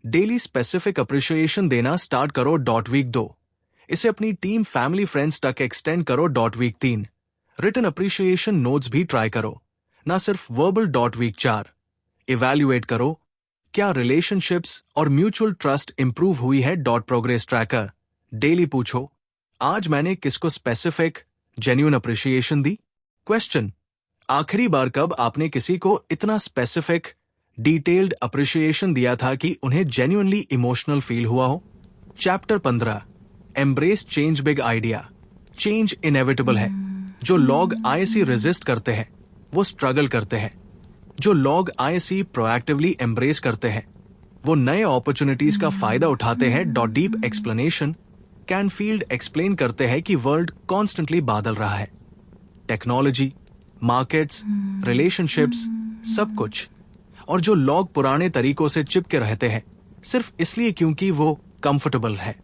daily specific appreciation देना स्टार्ट करो। वीक 2, इसे अपनी टीम फैमिली फ्रेंड्स तक एक्सटेंड करो। वीक 3, रिटन अप्रिशिएशन नोट्स भी ट्राई करो, ना सिर्फ वर्बल। वीक 4, इवैल्यूएट करो क्या रिलेशनशिप्स और म्यूचुअल ट्रस्ट इंप्रूव हुई है। प्रोग्रेस ट्रैकर डेली पूछो, आज मैंने किसको स्पेसिफिक जेन्युइन अप्रिशिएशन दी? क्वेश्चन, आखिरी बार कब आपने किसी को इतना स्पेसिफिक डिटेल्ड अप्रिशिएशन दिया था कि उन्हें जेन्युइनली इमोशनल फील हुआ हो? Chapter 15, embrace change big idea. Change inevitable है। जो लोग आईएससी रेजिस्ट करते हैं वो स्ट्रगल करते हैं, जो लोग आईएससी प्रोएक्टिवली एम्ब्रेस करते हैं वो नए अपॉर्चुनिटीज का फायदा उठाते हैं। डीप एक्सप्लेनेशन कैनफील्ड एक्सप्लेन करते हैं कि वर्ल्ड कॉन्स्टेंटली बदल रहा है, टेक्नोलॉजी, मार्केट्स, रिलेशनशिप्स, सब कुछ, और जो लोग पुराने तरीकों से चिपके रहते हैं सिर्फ इसलिए क्योंकि वो कंफर्टेबल है,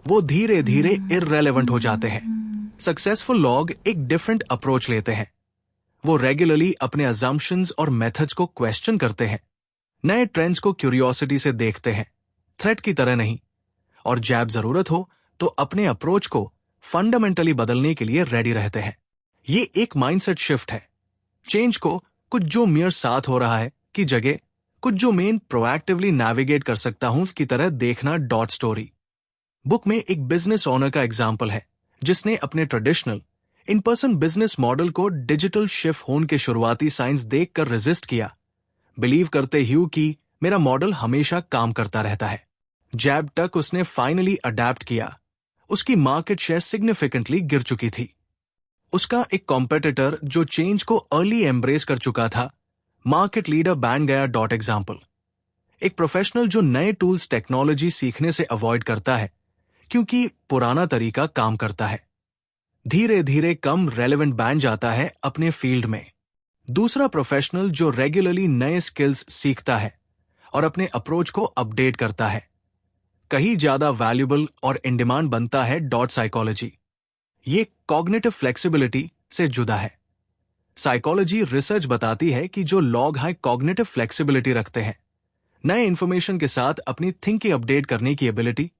वो धीरे धीरे इररेलेवेंट हो जाते हैं। सक्सेसफुल लोग एक डिफरेंट अप्रोच लेते हैं, वो रेगुलरली अपने अजम्पशंस और मेथड्स को क्वेश्चन करते हैं, नए ट्रेंड्स को क्यूरियोसिटी से देखते हैं, थ्रेट की तरह नहीं, और जब जरूरत हो तो अपने अप्रोच को फंडामेंटली बदलने के लिए रेडी रहते हैं। ये एक माइंडसेट शिफ्ट है। चेंज को कुछ जो मियर साथ हो रहा है की जगह कुछ जो मेन प्रोएक्टिवली नेविगेट कर सकता हूं की तरह देखना। डॉट स्टोरी बुक में एक बिजनेस ओनर का एग्जाम्पल है जिसने अपने traditional in person business model को डिजिटल शिफ्ट होने के शुरुआती साइंस देखकर रेजिस्ट किया, बिलीव करते हुए कि मेरा मॉडल हमेशा काम करता रहता है। जैब तक उसने फाइनली अडेप्ट किया, उसकी मार्केट शेयर सिग्निफिकेंटली गिर चुकी थी। उसका एक कॉम्पिटिटर जो चेंज को अर्ली एम्ब्रेस कर चुका था, मार्केट लीडर बन गया। डॉट एग्जाम्पल एक प्रोफेशनल जो नए टूल्स टेक्नोलॉजी सीखने से अवॉइड करता है क्योंकि पुराना तरीका काम करता है, धीरे धीरे कम रेलेवेंट बन जाता है अपने फील्ड में। दूसरा प्रोफेशनल जो रेगुलरली नए स्किल्स सीखता है और अपने अप्रोच को अपडेट करता है, कहीं ज्यादा वैल्यूबल और इन डिमांड बनता है। डॉट साइकोलॉजी ये कॉग्निटिव फ्लेक्सिबिलिटी से जुदा है। साइकोलॉजी रिसर्च बताती है कि जो लोग हाई कॉग्निटिव फ्लेक्सिबिलिटी रखते हैं, नए इंफॉर्मेशन के साथ अपनी थिंकिंग अपडेट करने की एबिलिटी,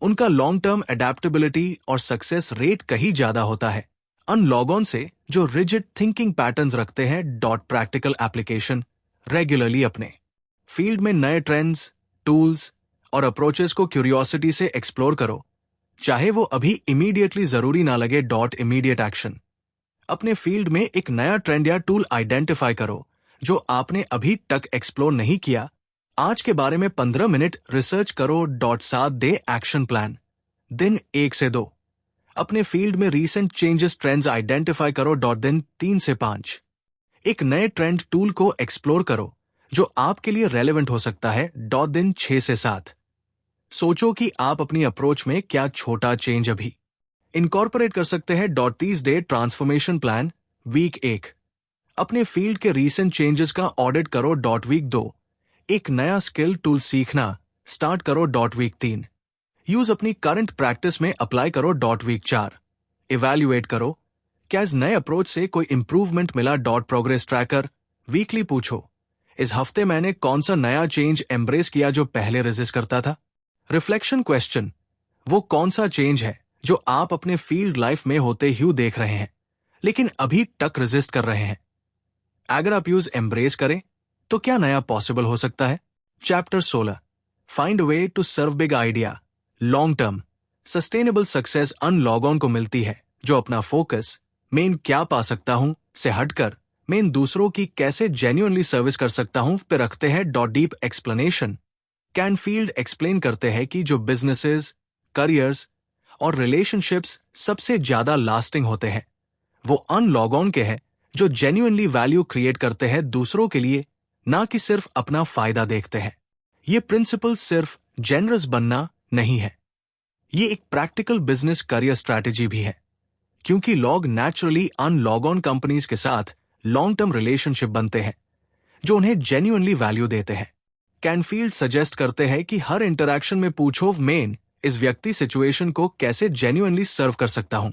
उनका लॉन्ग टर्म एडेप्टेबिलिटी और सक्सेस रेट कहीं ज्यादा होता है अन लॉग ऑन से जो रिजिड थिंकिंग पैटर्न्स रखते हैं। डॉट प्रैक्टिकल एप्लीकेशन रेगुलरली अपने फील्ड में नए ट्रेंड्स, टूल्स और अप्रोचेस को क्यूरियोसिटी से एक्सप्लोर करो, चाहे वो अभी इमीडिएटली जरूरी ना लगे। डॉट इमीडिएट एक्शन अपने फील्ड में एक नया ट्रेंड या टूल आइडेंटिफाई करो जो आपने अभी तक एक्सप्लोर नहीं किया, आज के बारे में 15 मिनट रिसर्च करो। डॉट 7 डे एक्शन प्लान दिन 1 से 2 अपने फील्ड में रीसेंट चेंजेस ट्रेंड्स आइडेंटिफाई करो। डॉट दिन 3 से 5 एक नए ट्रेंड टूल को एक्सप्लोर करो जो आपके लिए रेलेवेंट हो सकता है। डॉट दिन 6 से 7 सोचो कि आप अपनी अप्रोच में क्या छोटा चेंज अभी इनकॉर्पोरेट कर सकते हैं। Dot 30 day transformation plan week 1 अपने फील्ड के रीसेंट चेंजेस का ऑडिट करो। डॉट वीक 2 एक नया स्किल टूल सीखना स्टार्ट करो। डॉट वीक 3 यूज अपनी करंट प्रैक्टिस में अप्लाई करो। डॉट वीक 4 इवैल्यूएट करो क्या इस नए अप्रोच से कोई इंप्रूवमेंट मिला। डॉट प्रोग्रेस ट्रैकर वीकली पूछो इस हफ्ते मैंने कौन सा नया चेंज एम्ब्रेस किया जो पहले रेजिस्ट करता था। रिफ्लेक्शन क्वेश्चन वो कौन सा चेंज है जो आप अपने फील्ड लाइफ में होते हुए देख रहे हैं लेकिन अभी तक रेजिस्ट कर रहे हैं। अगर आप यूज एम्ब्रेस करें तो क्या नया पॉसिबल हो सकता है। Chapter 16 find a way to serve big idea long term sustainable success अन लॉग ऑन को मिलती है जो अपना फोकस मेन क्या पा सकता हूं से हटकर मेन दूसरों की कैसे जेन्युइनली सर्विस कर सकता हूं पे रखते हैं। Dot deep explanation Canfield explain करते हैं कि जो बिजनेसेस, करियर्स और रिलेशनशिप्स सबसे ज्यादा लास्टिंग होते हैं वो अन लॉग ऑन के हैं जो जेन्युइनली वैल्यू क्रिएट करते हैं दूसरों के लिए, ना कि सिर्फ अपना फायदा देखते हैं। ये प्रिंसिपल सिर्फ जेनरस बनना नहीं है, ये एक प्रैक्टिकल बिजनेस करियर स्ट्रैटेजी भी है क्योंकि लोग नेचुरली अन लॉग ऑन कंपनीज के साथ लॉन्ग टर्म रिलेशनशिप बनते हैं जो उन्हें जेन्युइनली वैल्यू देते हैं। कैनफील्ड सजेस्ट करते हैं कि हर इंटरैक्शन में पूछो मेन इस व्यक्ति सिचुएशन को कैसे जेन्युइनली सर्व कर सकता हूं,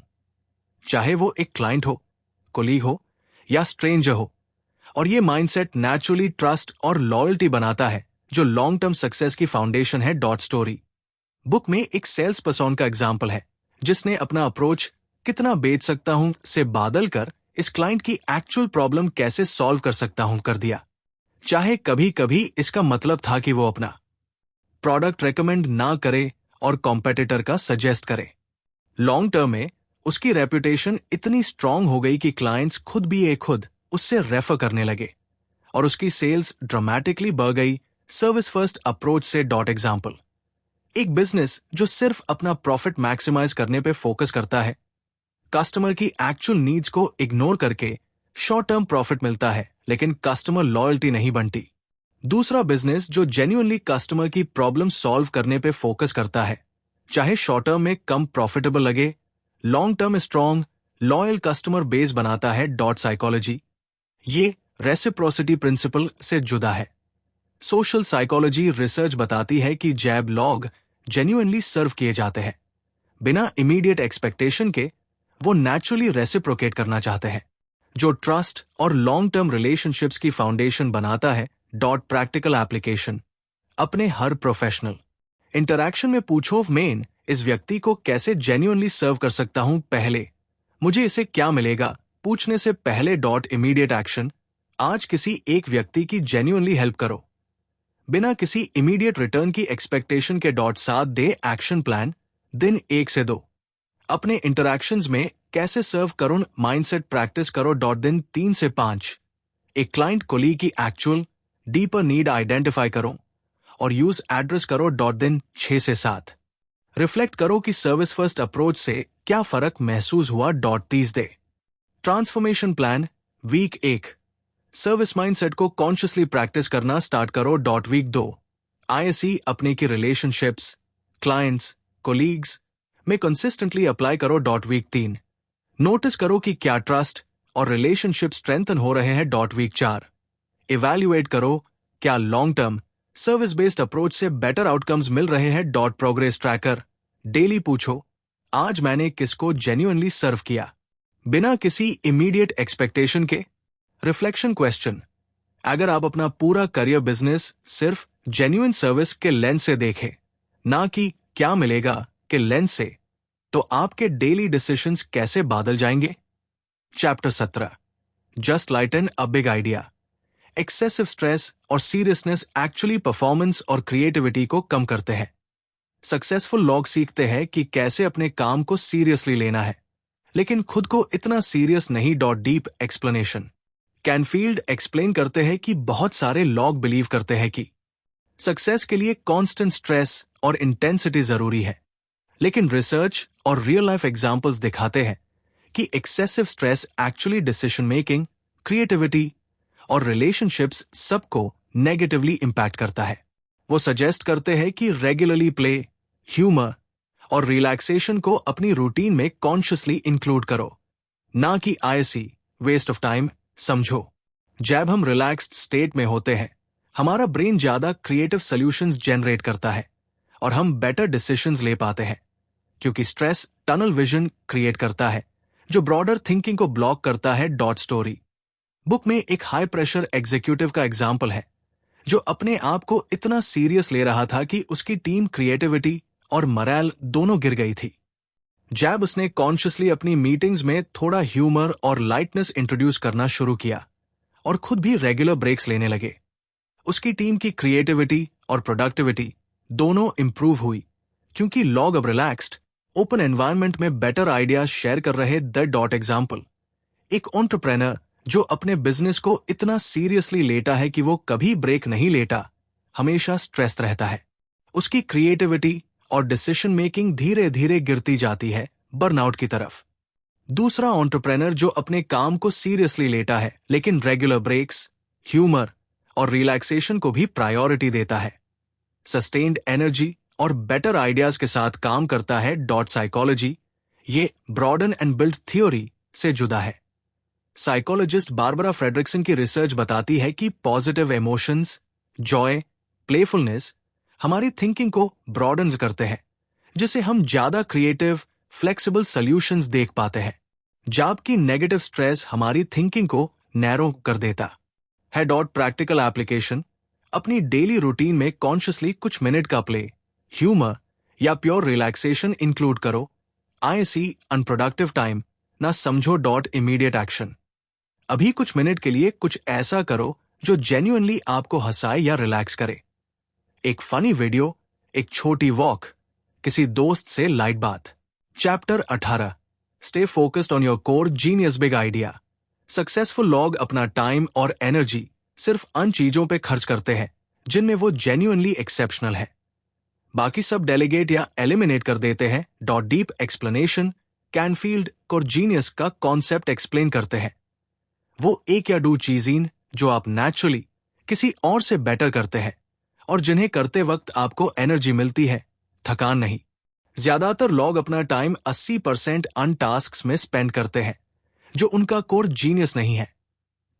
चाहे वो एक क्लाइंट हो, कोलीग हो या स्ट्रेंजर हो। और ये माइंडसेट नेचुरली ट्रस्ट और लॉयल्टी बनाता है जो लॉन्ग टर्म सक्सेस की फाउंडेशन है। डॉट स्टोरी बुक में एक सेल्स पर्सन का एग्जाम्पल है जिसने अपना अप्रोच कितना बेच सकता हूं से बादल कर इस क्लाइंट की एक्चुअल प्रॉब्लम कैसे सॉल्व कर सकता हूं कर दिया, चाहे कभी कभी इसका मतलब था कि वो अपना प्रोडक्ट रेकमेंड ना करे और कॉम्पिटिटर का सजेस्ट करे। लॉन्ग टर्म में उसकी रेपुटेशन इतनी स्ट्रांग हो गई कि क्लाइंट्स खुद उससे रेफर करने लगे और उसकी सेल्स ड्रामेटिकली बढ़ गई सर्विस फर्स्ट अप्रोच से। डॉट एग्जाम्पल एक बिजनेस जो सिर्फ अपना प्रॉफिट मैक्सिमाइज करने पे फोकस करता है, कस्टमर की एक्चुअल नीड्स को इग्नोर करके शॉर्ट टर्म प्रॉफिट मिलता है लेकिन कस्टमर लॉयल्टी नहीं बनती। दूसरा बिजनेस जो जेन्युइनली कस्टमर की प्रॉब्लम सॉल्व करने पे फोकस करता है, चाहे शॉर्ट टर्म में कम प्रॉफिटेबल लगे, long term strong loyal customer base बनाता है। डॉट साइकोलॉजी ये रेसिप्रोसिटी प्रिंसिपल से जुदा है। सोशल साइकोलॉजी रिसर्च बताती है कि जैब लोग जेन्युइनली सर्व किए जाते हैं बिना इमीडिएट एक्सपेक्टेशन के, वो नेचुरली रेसिप्रोकेट करना चाहते हैं। जो ट्रस्ट और लॉन्ग टर्म रिलेशनशिप्स की फाउंडेशन बनाता है। Dot practical application. अपने हर प्रोफेशनल इंटरैक्शन में पूछो, मेन इस व्यक्ति को कैसे जेन्युइनली सर्व कर सकता हूं पहले, मुझे इसे क्या मिलेगा पूछने से पहले। Dot immediate action. आज किसी एक व्यक्ति की जेन्युइनली हेल्प करो बिना किसी इमीडिएट रिटर्न की एक्सपेक्टेशन के। Dot 7 day action plan. दिन 1 से 2 अपने इंटरैक्शंस में कैसे सर्व करूं माइंडसेट प्रैक्टिस करो। डॉट दिन 3 से 5 एक क्लाइंट कोलीग की एक्चुअल डीपर नीड आइडेंटिफाई करो और यूज एड्रेस करो। डॉट दिन 6 से 7 रिफ्लेक्ट करो कि सर्विस फर्स्ट अप्रोच से क्या फर्क महसूस हुआ। Dot 30 day transformation plan. Week 1 service mindset को कॉन्शियसली प्रैक्टिस करना स्टार्ट करो। डॉट वीक 2 आईएसई अपने की रिलेशनशिप्स, क्लाइंट्स, कोलीग्स में कंसिस्टेंटली अप्लाई करो। डॉट वीक 3 नोटिस करो कि क्या ट्रस्ट और रिलेशनशिप स्ट्रेंथन हो रहे हैं। डॉट वीक 4 इवैल्यूएट करो क्या long term service based approach से बेटर आउटकम्स मिल रहे हैं। Dot progress tracker. डेली पूछो, आज मैंने किसको जेन्युइनली सर्व किया बिना किसी इमीडिएट एक्सपेक्टेशन के। Reflection question. अगर आप अपना पूरा करियर बिजनेस सिर्फ जेन्युइन सर्विस के लेंस से देखें, ना कि क्या मिलेगा के लेंस से, तो आपके डेली डिसीजंस कैसे बदल जाएंगे। Chapter 17 just lighten a big idea. Excessive stress और सीरियसनेस एक्चुअली परफॉर्मेंस और क्रिएटिविटी को कम करते हैं। सक्सेसफुल लोग सीखते हैं कि कैसे अपने काम को सीरियसली लेना है, लेकिन खुद को इतना सीरियस नहीं। Dot deep explanation. Canfield explain करते हैं कि बहुत सारे लोग बिलीव करते हैं कि सक्सेस के लिए कांस्टेंट स्ट्रेस और इंटेंसिटी जरूरी है, लेकिन रिसर्च और रियल लाइफ एग्जांपल्स दिखाते हैं कि excessive stress actually decision making, creativity और रिलेशनशिप्स सबको नेगेटिवली इंपैक्ट करता है। वो सजेस्ट करते हैं कि रेगुलरली प्ले, ह्यूमर और रिलैक्सेशन को अपनी रूटीन में कॉन्शियसली इंक्लूड करो, ना कि आईसी वेस्ट ऑफ टाइम समझो। जब हम रिलैक्स्ड स्टेट में होते हैं, हमारा ब्रेन ज्यादा क्रिएटिव सॉल्यूशंस जनरेट करता है और हम बेटर डिसीजंस ले पाते हैं, क्योंकि स्ट्रेस टनल विजन क्रिएट करता है जो ब्रॉडर थिंकिंग को ब्लॉक करता है। Dot story. बुक में एक हाई प्रेशर एग्जीक्यूटिव का एग्जाम्पल है जो अपने आप को इतना सीरियस ले रहा था कि उसकी टीम क्रिएटिविटी और मरैल दोनों गिर गई थी। जब उसने कॉन्शियसली अपनी मीटिंग्स में थोड़ा ह्यूमर और लाइटनेस इंट्रोड्यूस करना शुरू किया और खुद भी रेगुलर ब्रेक्स लेने लगे, उसकी टीम की क्रिएटिविटी और प्रोडक्टिविटी दोनों इंप्रूव हुई, क्योंकि लोग अब रिलैक्स्ड ओपन एनवायरनमेंट में बेटर आइडियाज शेयर कर रहे। The dot example. एक एंटरप्रेन्योर जो अपने बिजनेस को इतना सीरियसली लेता है कि वो कभी ब्रेक नहीं लेता, हमेशा स्ट्रेस रहता है। उसकी क्रिएटिविटी और डिसीजन मेकिंग धीरे धीरे गिरती जाती है बर्नआउट की तरफ। दूसरा एंटरप्रेन्योर जो अपने काम को सीरियसली लेता है, लेकिन रेगुलर ब्रेक्स, ह्यूमर और रिलैक्सेशन को भी प्रायोरिटी देता है, सस्टेन्ड एनर्जी और बेटर आइडियाज के साथ काम करता है। Dot psychology. ये ब्रॉडन एंड बिल्ड थ्योरी से जुदा है। साइकोलॉजिस्ट बारबरा फ्रेडरिक्सन की रिसर्च बताती है कि पॉजिटिव इमोशंस, जॉय, प्लेफुलनेस हमारी थिंकिंग को ब्रॉडन करते हैं, जिससे हम ज्यादा क्रिएटिव, फ्लेक्सिबल सॉल्यूशंस देख पाते हैं, जबकि नेगेटिव स्ट्रेस हमारी थिंकिंग को नैरो कर देता है। Dot practical application. अपनी डेली रूटीन में कॉन्शियसली कुछ मिनट का प्ले, ह्यूमर या प्योर रिलैक्सेशन इंक्लूड करो। आईसी अनप्रोडक्टिव टाइम ना समझो। Dot immediate action. अभी कुछ मिनट के लिए कुछ ऐसा करो जो जेन्युइनली आपको हंसाए या रिलैक्स करे। एक फनी वीडियो, एक छोटी वॉक, किसी दोस्त से लाइट बात। Chapter 18 stay focused on your core genius big idea. Successful लोग अपना टाइम और एनर्जी सिर्फ उन चीजों पे खर्च करते हैं जिनमें वो जेन्युइनली एक्सेप्शनल है, बाकी सब डेलीगेट या एलिमिनेट कर देते हैं। Dot deep explanation. Canfield core genius का कॉन्सेप्ट एक्सप्लेन करते हैं। वो एक या दो चीजें जो आप नेचुरली किसी और से बेटर करते हैं और जिन्हें करते वक्त आपको एनर्जी मिलती है, थकान नहीं। ज्यादातर लोग अपना टाइम 80% अन टास्क्स में स्पेंड करते हैं जो उनका कोर जीनियस नहीं है।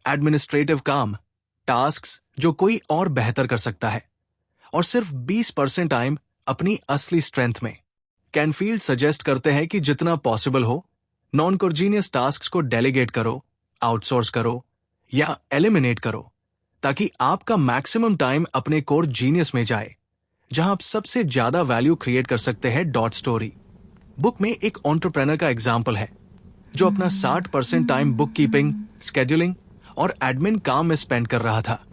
एडमिनिस्ट्रेटिव काम, टास्क्स जो कोई और बेहतर कर सकता है, और सिर्फ 20% टाइम अपनी असली स्ट्रेंथ में। कैनफील्ड सजेस्ट करते हैं कि जितना पॉसिबल हो नॉन कोर जीनियस टास्क्स को डेलीगेट करो, आउटसोर्स करो या एलिमिनेट करो, ताकि आपका मैक्सिमम टाइम अपने कोर जीनियस में जाए, जहां आप सबसे ज्यादा वैल्यू क्रिएट कर सकते हैं। डॉट स्टोरी बुक में एक एंटरप्रेन्योर का एग्जाम्पल है जो अपना 60% टाइम बुक कीपिंग, स्केड्यूलिंग और एडमिन काम में स्पेंड कर रहा था,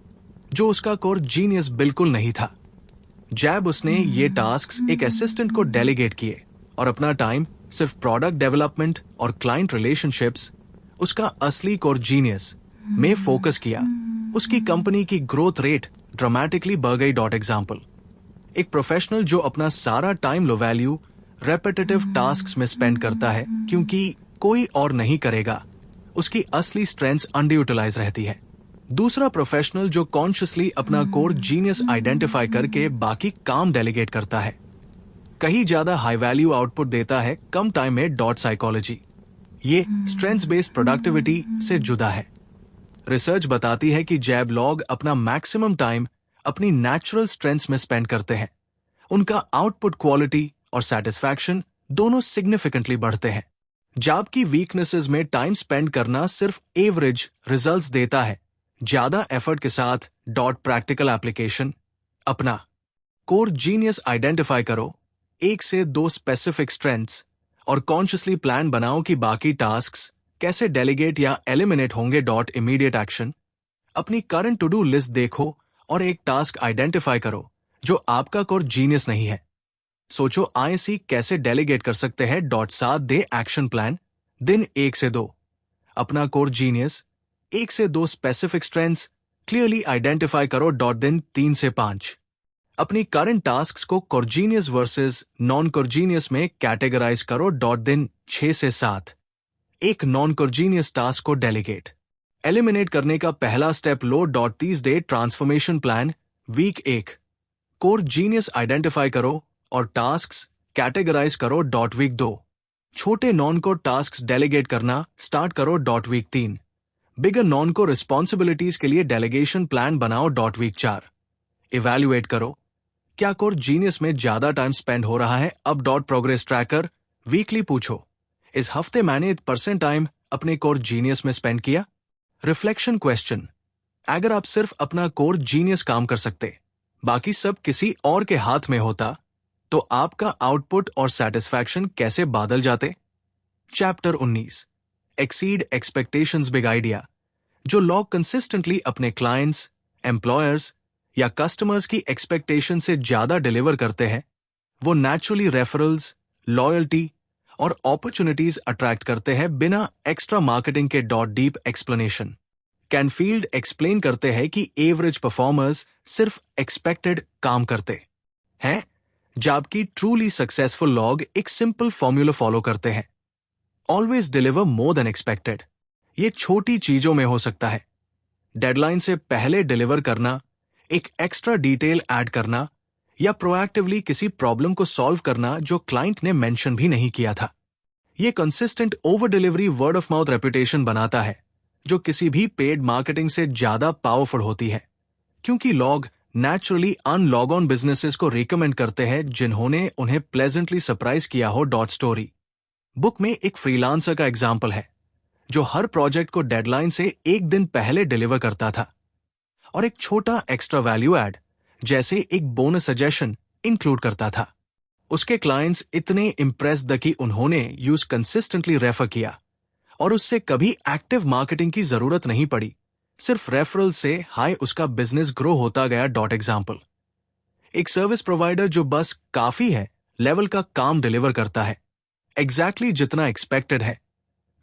जो उसका कोर जीनियस बिल्कुल नहीं था। जैब उसने ये टास्क्स एक असिस्टेंट को डेलीगेट किए और अपना टाइम सिर्फ प्रोडक्ट डेवलपमेंट और क्लाइंट रिलेशनशिप्स, उसका असली कोर जीनियस, में फोकस किया। उसकी कंपनी की ग्रोथ रेट ड्रामेटिकली बढ़ गई। डॉट एग्जाम्पल एक प्रोफेशनल जो अपना सारा time low value repetitive tasks में स्पेंड करता है क्योंकि कोई और नहीं करेगा, उसकी असली स्ट्रेंथ्स अंडर यूटिलाइज रहती है। दूसरा प्रोफेशनल जो कॉन्शियसली अपना कोर जीनियस आइडेंटिफाई करके बाकी काम डेलीगेट करता है, कहीं ज्यादा हाई वैल्यू आउटपुट देता है कम टाइम में। डॉट साइकोलॉजी ये स्ट्रेंथ्स बेस्ड प्रोडक्टिविटी से जुदा है। रिसर्च बताती है कि जैब लॉग अपना मैक्सिमम टाइम अपनी नेचुरल स्ट्रेंथ्स में स्पेंड करते हैं। उनका आउटपुट क्वालिटी और सेटिस्फैक्शन दोनों सिग्निफिकेंटली बढ़ते हैं। जॉब की वीकनेसेस में टाइम स्पेंड करना सिर्फ एवरेज रिजल्ट्स देता है, ज्यादा एफर्ट के साथ। डॉट प्रैक्टिकल एप्लीकेशन अपना कोर जीनियस आइडेंटिफाई करो, 1 से 2 स्पेसिफिक स्ट्रेंथ्स और कॉन्शियसली प्लान बनाओ कि बाकी टास्क्स कैसे डेलीगेट या एलिमिनेट होंगे। डॉट इमीडिएट एक्शन अपनी करंट टू डू लिस्ट देखो और एक टास्क आइडेंटिफाई करो जो आपका कोर जीनियस नहीं है। सोचो आईसी कैसे डेलीगेट कर सकते हैं। डॉट 7 डे एक्शन प्लान दिन 1 से 2 अपना कोर जीनियस, 1 से 2 स्पेसिफिक स्ट्रेंथ्स क्लियरली आइडेंटिफाई करो। डॉट दिन 3 से 5 अपनी करंट टास्क्स को कोरजीनियस वर्सेस नॉन कोरजीनियस में कैटेगराइज करो। डॉट दिन 6 से 7 एक नॉन कोरजीनियस टास्क को डेलीगेट एलिमिनेट करने का पहला स्टेप लो। Dot 30 day transformation plan week 1 core genius identify करो और टास्क्स कैटेगराइज करो। डॉट वीक 2 छोटे नॉन कोर टास्क्स डेलीगेट करना स्टार्ट करो। Dot week 3 bigger non core responsibilities के लिए डेलीगेशन प्लान बनाओ। डॉट वीक 4 इवैल्यूएट करो क्या कोर जीनियस में ज्यादा टाइम स्पेंड हो रहा है। अब डॉट प्रोग्रेस ट्रैकर वीकली पूछो, इस हफ्ते मैंने % टाइम अपने कोर जीनियस में स्पेंड किया। रिफ्लेक्शन क्वेश्चन अगर आप सिर्फ अपना कोर जीनियस काम कर सकते, बाकी सब किसी और के हाथ में होता, तो आपका आउटपुट और सेटिस्फैक्शन कैसे बादल जाते। Chapter 19 exceed expectations big idea जो लोग कंसिस्टेंटली अपने क्लाइंट्स, एम्प्लॉयर्स या कस्टमर्स की एक्सपेक्टेशन से ज्यादा डिलीवर करते हैं, वो नेचुरली रेफरल्स, लॉयल्टी और अपॉर्चुनिटीज अट्रैक्ट करते हैं बिना एक्स्ट्रा मार्केटिंग के। Dot deep explanation Canfield explain करते हैं कि एवरेज परफॉर्मर्स सिर्फ एक्सपेक्टेड काम करते हैं, जबकि ट्रूली सक्सेसफुल लोग एक सिंपल फॉर्मूला फॉलो करते हैं, always deliver more than expected. ये छोटी चीजों में हो सकता है, डेडलाइन से पहले डिलीवर करना, एक एक्स्ट्रा डिटेल ऐड करना या प्रोएक्टिवली किसी प्रॉब्लम को सॉल्व करना जो क्लाइंट ने मेंशन भी नहीं किया था। ये consistent over delivery word of mouth reputation बनाता है, जो किसी भी पेड मार्केटिंग से ज्यादा पावरफुल होती है, क्योंकि लोग नेचुरली अनलॉग ऑन बिजनेसेस को रिकमेंड करते हैं जिन्होंने उन्हें प्लेजेंटली सरप्राइज किया हो। डॉट स्टोरी बुक में एक फ्रीलांसर का एग्जाम्पल है जो हर प्रोजेक्ट को डेडलाइन से 1 दिन पहले डिलीवर करता था और एक छोटा एक्स्ट्रा वैल्यू ऐड जैसे एक बोनस सजेशन इंक्लूड करता था। उसके क्लाइंट्स इतने इम्प्रेस्ड कि उन्होंने यूज कंसिस्टेंटली रेफर किया और उससे कभी एक्टिव मार्केटिंग की जरूरत नहीं पड़ी, सिर्फ रेफरल से हाई उसका बिजनेस ग्रो होता गया। डॉट एग्जाम्पल एक सर्विस प्रोवाइडर जो बस काफी है लेवल का काम डिलीवर करता है, एग्जैक्टली जितना एक्सपेक्टेड है,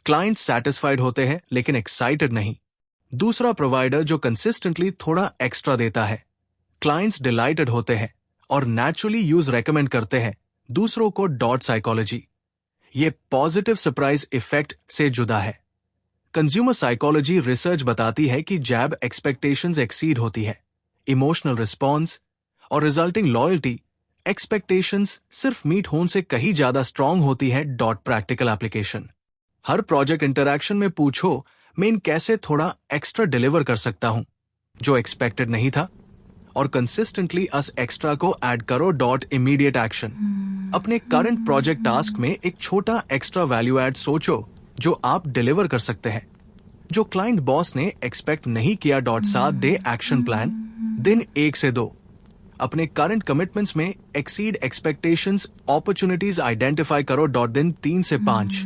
क्लाइंट सेटिस्फाइड होते हैं लेकिन एक्साइटेड नहीं। दूसरा प्रोवाइडर जो कंसिस्टेंटली थोड़ा एक्स्ट्रा देता है, क्लाइंट्स डिलाइटेड होते हैं और नेचुरली यूज रेकमेंड करते हैं दूसरों को। डॉट साइकोलॉजी ये पॉजिटिव सरप्राइज इफेक्ट से जुदा है। कंज्यूमर साइकोलॉजी रिसर्च बताती है कि जैब एक्सपेक्टेशंस एक्सीड होती है, इमोशनल रिस्पॉन्स और रिजल्टिंग लॉयल्टी एक्सपेक्टेशंस सिर्फ मीट होने से कहीं ज्यादा स्ट्रांग होती है। डॉट प्रैक्टिकल एप्लीकेशन हर प्रोजेक्ट इंटरैक्शन में पूछो, मैं इन कैसे थोड़ा एक्स्ट्रा डिलीवर कर सकता हूं जो एक्सपेक्टेड नहीं था, और कंसिस्टेंटली अस एक्स्ट्रा को ऐड करो। डॉट इमीडिएट एक्शन अपने करंट प्रोजेक्ट टास्क में एक छोटा एक्स्ट्रा वैल्यू ऐड सोचो जो आप डिलीवर कर सकते हैं, जो क्लाइंट बॉस ने एक्सपेक्ट नहीं किया 7 डे एक्शन प्लान। दिन 1 से 2 अपने करंट कमिटमेंट्स में एक्सीड एक्सपेक्टेशंस अपॉर्चुनिटीज आइडेंटिफाई करो। दिन 3 से 5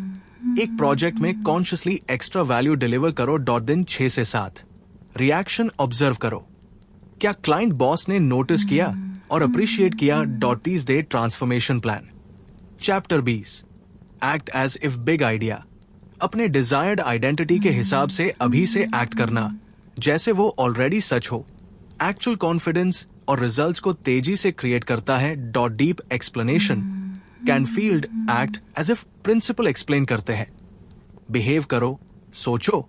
एक प्रोजेक्ट में कॉन्शियसली एक्स्ट्रा वैल्यू डिलीवर करो। दिन 6 से 7 रिएक्शन ऑब्जर्व करो, क्या क्लाइंट बॉस ने नोटिस किया और अप्रिशिएट किया। 30 day transformation plan. Chapter 20 act as if big idea. अपने डिजायर्ड आइडेंटिटी के हिसाब से अभी से एक्ट करना जैसे वो ऑलरेडी सच हो। एक्चुअल कॉन्फिडेंस और रिजल्ट्स को तेजी से क्रिएट करता है। Deep explanation Canfield act as if principle explain करते हैं। बिहेव करो, सोचो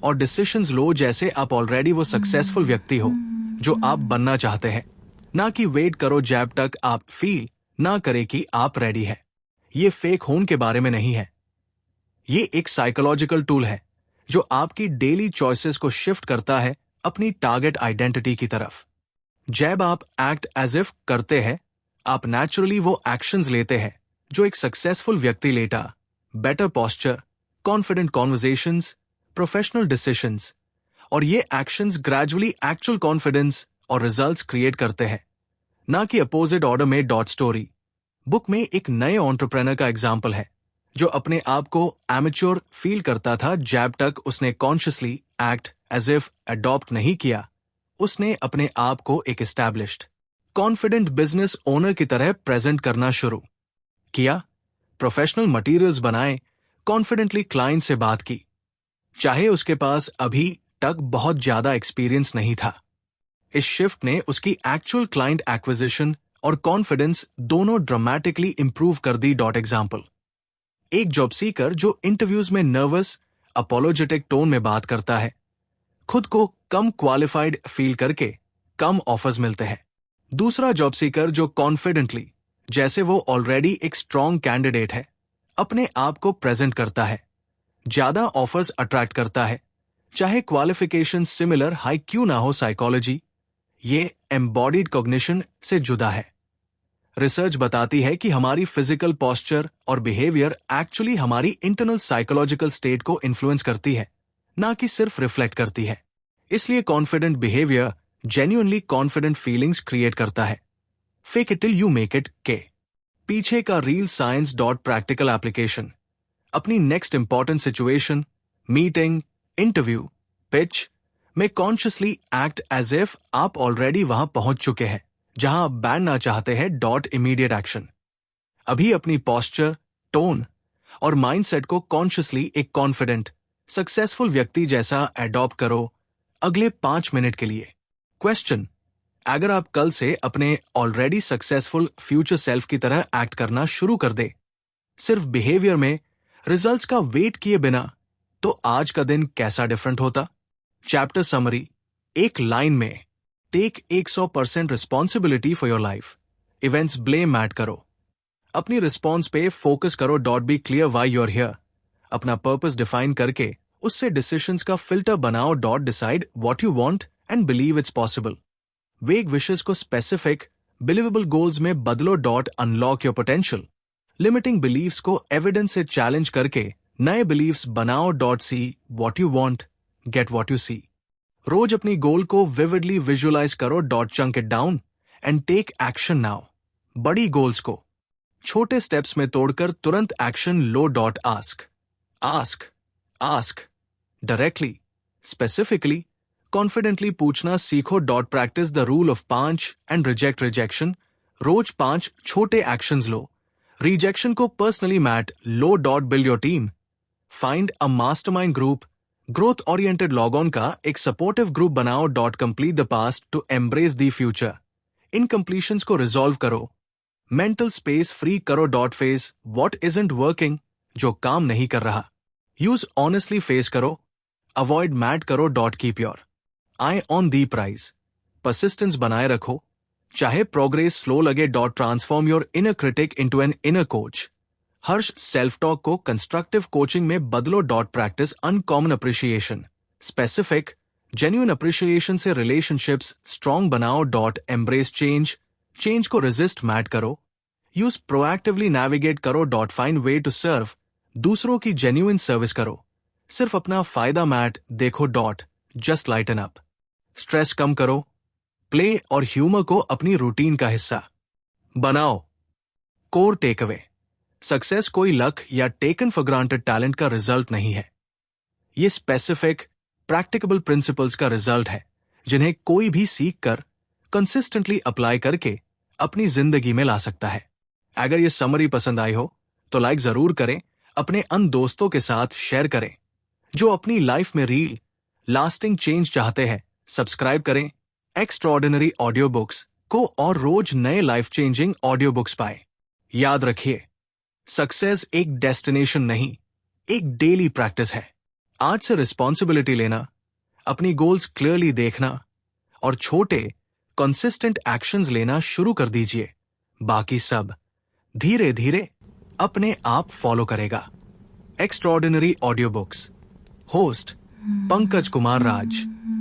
और डिसीजंस लो जैसे आप ऑलरेडी वो सक्सेसफुल व्यक्ति हो जो आप बनना चाहते हैं, ना कि वेट करो जब तक आप फील ना करे कि आप रेडी है। ये फेक होने के बारे में नहीं है, ये एक साइकोलॉजिकल टूल है जो आपकी डेली चॉइसेस को शिफ्ट करता है अपनी टारगेट आइडेंटिटी की तरफ। जब आप एक्ट एज इफ करते हैं, आप नेचुरली वो एक्शंस लेते हैं जो एक सक्सेसफुल व्यक्ति लेता। Better posture, confident conversations, professional decisions, और ये एक्शंस ग्रेजुअली एक्चुअल कॉन्फिडेंस और रिजल्ट्स क्रिएट करते हैं, ना कि अपोजिट ऑर्डर में। स्टोरी बुक में एक नए एंटरप्रेन्योर का एग्जाम्पल है जो अपने आप को एमेच्योर फील करता था जब तक उसने consciously act as if adopt नहीं किया। उसने अपने आप को एक एस्टैब्लिश्ड कॉन्फिडेंट बिजनेस ओनर की तरह प्रेजेंट करना शुरू किया। प्रोफेशनल मटेरियल्स बनाए, कॉन्फिडेंटली क्लाइंट से बात की, चाहे उसके पास अभी तक बहुत ज्यादा एक्सपीरियंस नहीं था। इस शिफ्ट ने उसकी एक्चुअल क्लाइंट एक्विजिशन और कॉन्फिडेंस दोनों ड्रामेटिकली इंप्रूव कर दी। एग्जाम्पल, एक जॉब सीकर जो इंटरव्यूज में नर्वस अपोलोजेटिक टोन में बात करता है, खुद को कम क्वालिफाइड फील करके कम ऑफर्स मिलते हैं। दूसरा जॉब सीकर जो कॉन्फिडेंटली, जैसे वो ऑलरेडी एक स्ट्रॉन्ग कैंडिडेट है, अपने आप को प्रेजेंट करता है, ज्यादा ऑफर्स अट्रैक्ट करता है, चाहे क्वालिफिकेशन सिमिलर हाई क्यों ना हो। साइकोलॉजी ये एम्बॉडीड कॉग्निशन से जुदा है। रिसर्च बताती है कि हमारी फिजिकल पोस्चर और बिहेवियर एक्चुअली हमारी इंटरनल साइकोलॉजिकल स्टेट को इन्फ्लुएंस करती है, ना कि सिर्फ रिफ्लेक्ट करती है। इसलिए confident behaviour genuinely confident feelings create करता है। Fake it till you make it के पीछे का रियल साइंस प्रैक्टिकल एप्लीकेशन। अपनी next important situation, meeting, interview, pitch में कॉन्शियसली एक्ट एज इफ आप ऑलरेडी वहां पहुंच चुके हैं जहां आप बैठना चाहते हैं। Immediate action. अभी अपनी पोस्चर, टोन और माइंडसेट को कॉन्शियसली एक कॉन्फिडेंट सक्सेसफुल व्यक्ति जैसा अडॉप्ट करो अगले 5 मिनट के लिए। क्वेश्चन, अगर आप कल से अपने ऑलरेडी सक्सेसफुल फ्यूचर सेल्फ की तरह एक्ट करना शुरू कर दे, सिर्फ बिहेवियर में रिजल्ट्स का वेट किए बिना, तो आज का दिन कैसा डिफरेंट होता। चैप्टर समरी एक लाइन में, take 100% responsibility for your life. Events blame ऐड करो, अपनी रिस्पॉन्स पे फोकस करो। Be clear why you're here. अपना पर्पस डिफाइन करके उससे डिसीजंस का फिल्टर बनाओ। Decide what you want and believe it's possible. Vague wishes को स्पेसिफिक बिलीवेबल गोल्स में बदलो। Unlock your potential. Limiting beliefs को एविडेंस से चैलेंज करके नए बिलीव्स बनाओ। See what you want, get what you see. रोज अपनी गोल को विविडली विजुअलाइज करो। Chunk it down and take action now. बड़ी गोल्स को छोटे स्टेप्स में तोड़कर तुरंत एक्शन लो। Ask ask ask directly, specifically, confidently पूछना सीखो। Practice the rule of 5 and reject rejection. रोज 5 छोटे एक्शंस लो। रिजेक्शन को पर्सनली मैट लो। Build your team. Find a mastermind group. Growth oriented लॉग ऑन का एक सपोर्टिव ग्रुप बनाओ। Complete the past to embrace the future. Incompletions को रिजॉल्व करो। मेंटल स्पेस फ्री करो। फेस व्हाट इजंट वर्किंग, जो काम नहीं कर रहा। यूज ऑनेस्टली फेस करो। अवॉइड मैट करो। Keep your eye on the prize. Persistence बनाए रखो, चाहे प्रोग्रेस स्लो लगे। Transform your inner critic into an inner coach. Harsh self talk को कंस्ट्रक्टिव कोचिंग में बदलो। Practice uncommon appreciation. Specific genuine appreciation से रिलेशनशिप्स स्ट्रॉन्ग बनाओ। Embrace change. चेंज को रेजिस्ट मैट करो। यूज प्रोएक्टिवली नेविगेट करो। Find way to serve. दूसरों की जेन्युइन सर्विस करो। सिर्फ अपना फायदा मैट देखो dot just lighten up. Stress कम करो, प्ले और ह्यूमर को अपनी रूटीन का हिस्सा बनाओ। कोर टेक अवे, सक्सेस कोई लक या टेकन फॉर ग्रांटेड टैलेंट का रिजल्ट नहीं है। ये स्पेसिफिक प्रैक्टिकल प्रिंसिपल्स का रिजल्ट है जिन्हें कोई भी सीख कर कंसिस्टेंटली अप्लाई करके अपनी जिंदगी में ला सकता है। अगर ये समरी पसंद आई हो तो लाइक जरूर करें, अपने अन दोस्तों के साथ शेयर करें जो अपनी लाइफ में रील लास्टिंग चेंज चाहते हैं। सब्सक्राइब करें एक्स्ट्रॉर्डिनरी ऑडियो बुक्स को और रोज नए लाइफ चेंजिंग ऑडियो बुक्स पाए। याद रखिए, सक्सेस एक डेस्टिनेशन नहीं, एक डेली प्रैक्टिस है। आज से रिस्पॉन्सिबिलिटी लेना, अपनी गोल्स क्लियरली देखना और छोटे कंसिस्टेंट एक्शंस लेना शुरू कर दीजिए। बाकी सब धीरे धीरे अपने आप फॉलो करेगा। Extraordinary audio books, host Pankaj Kumar राज।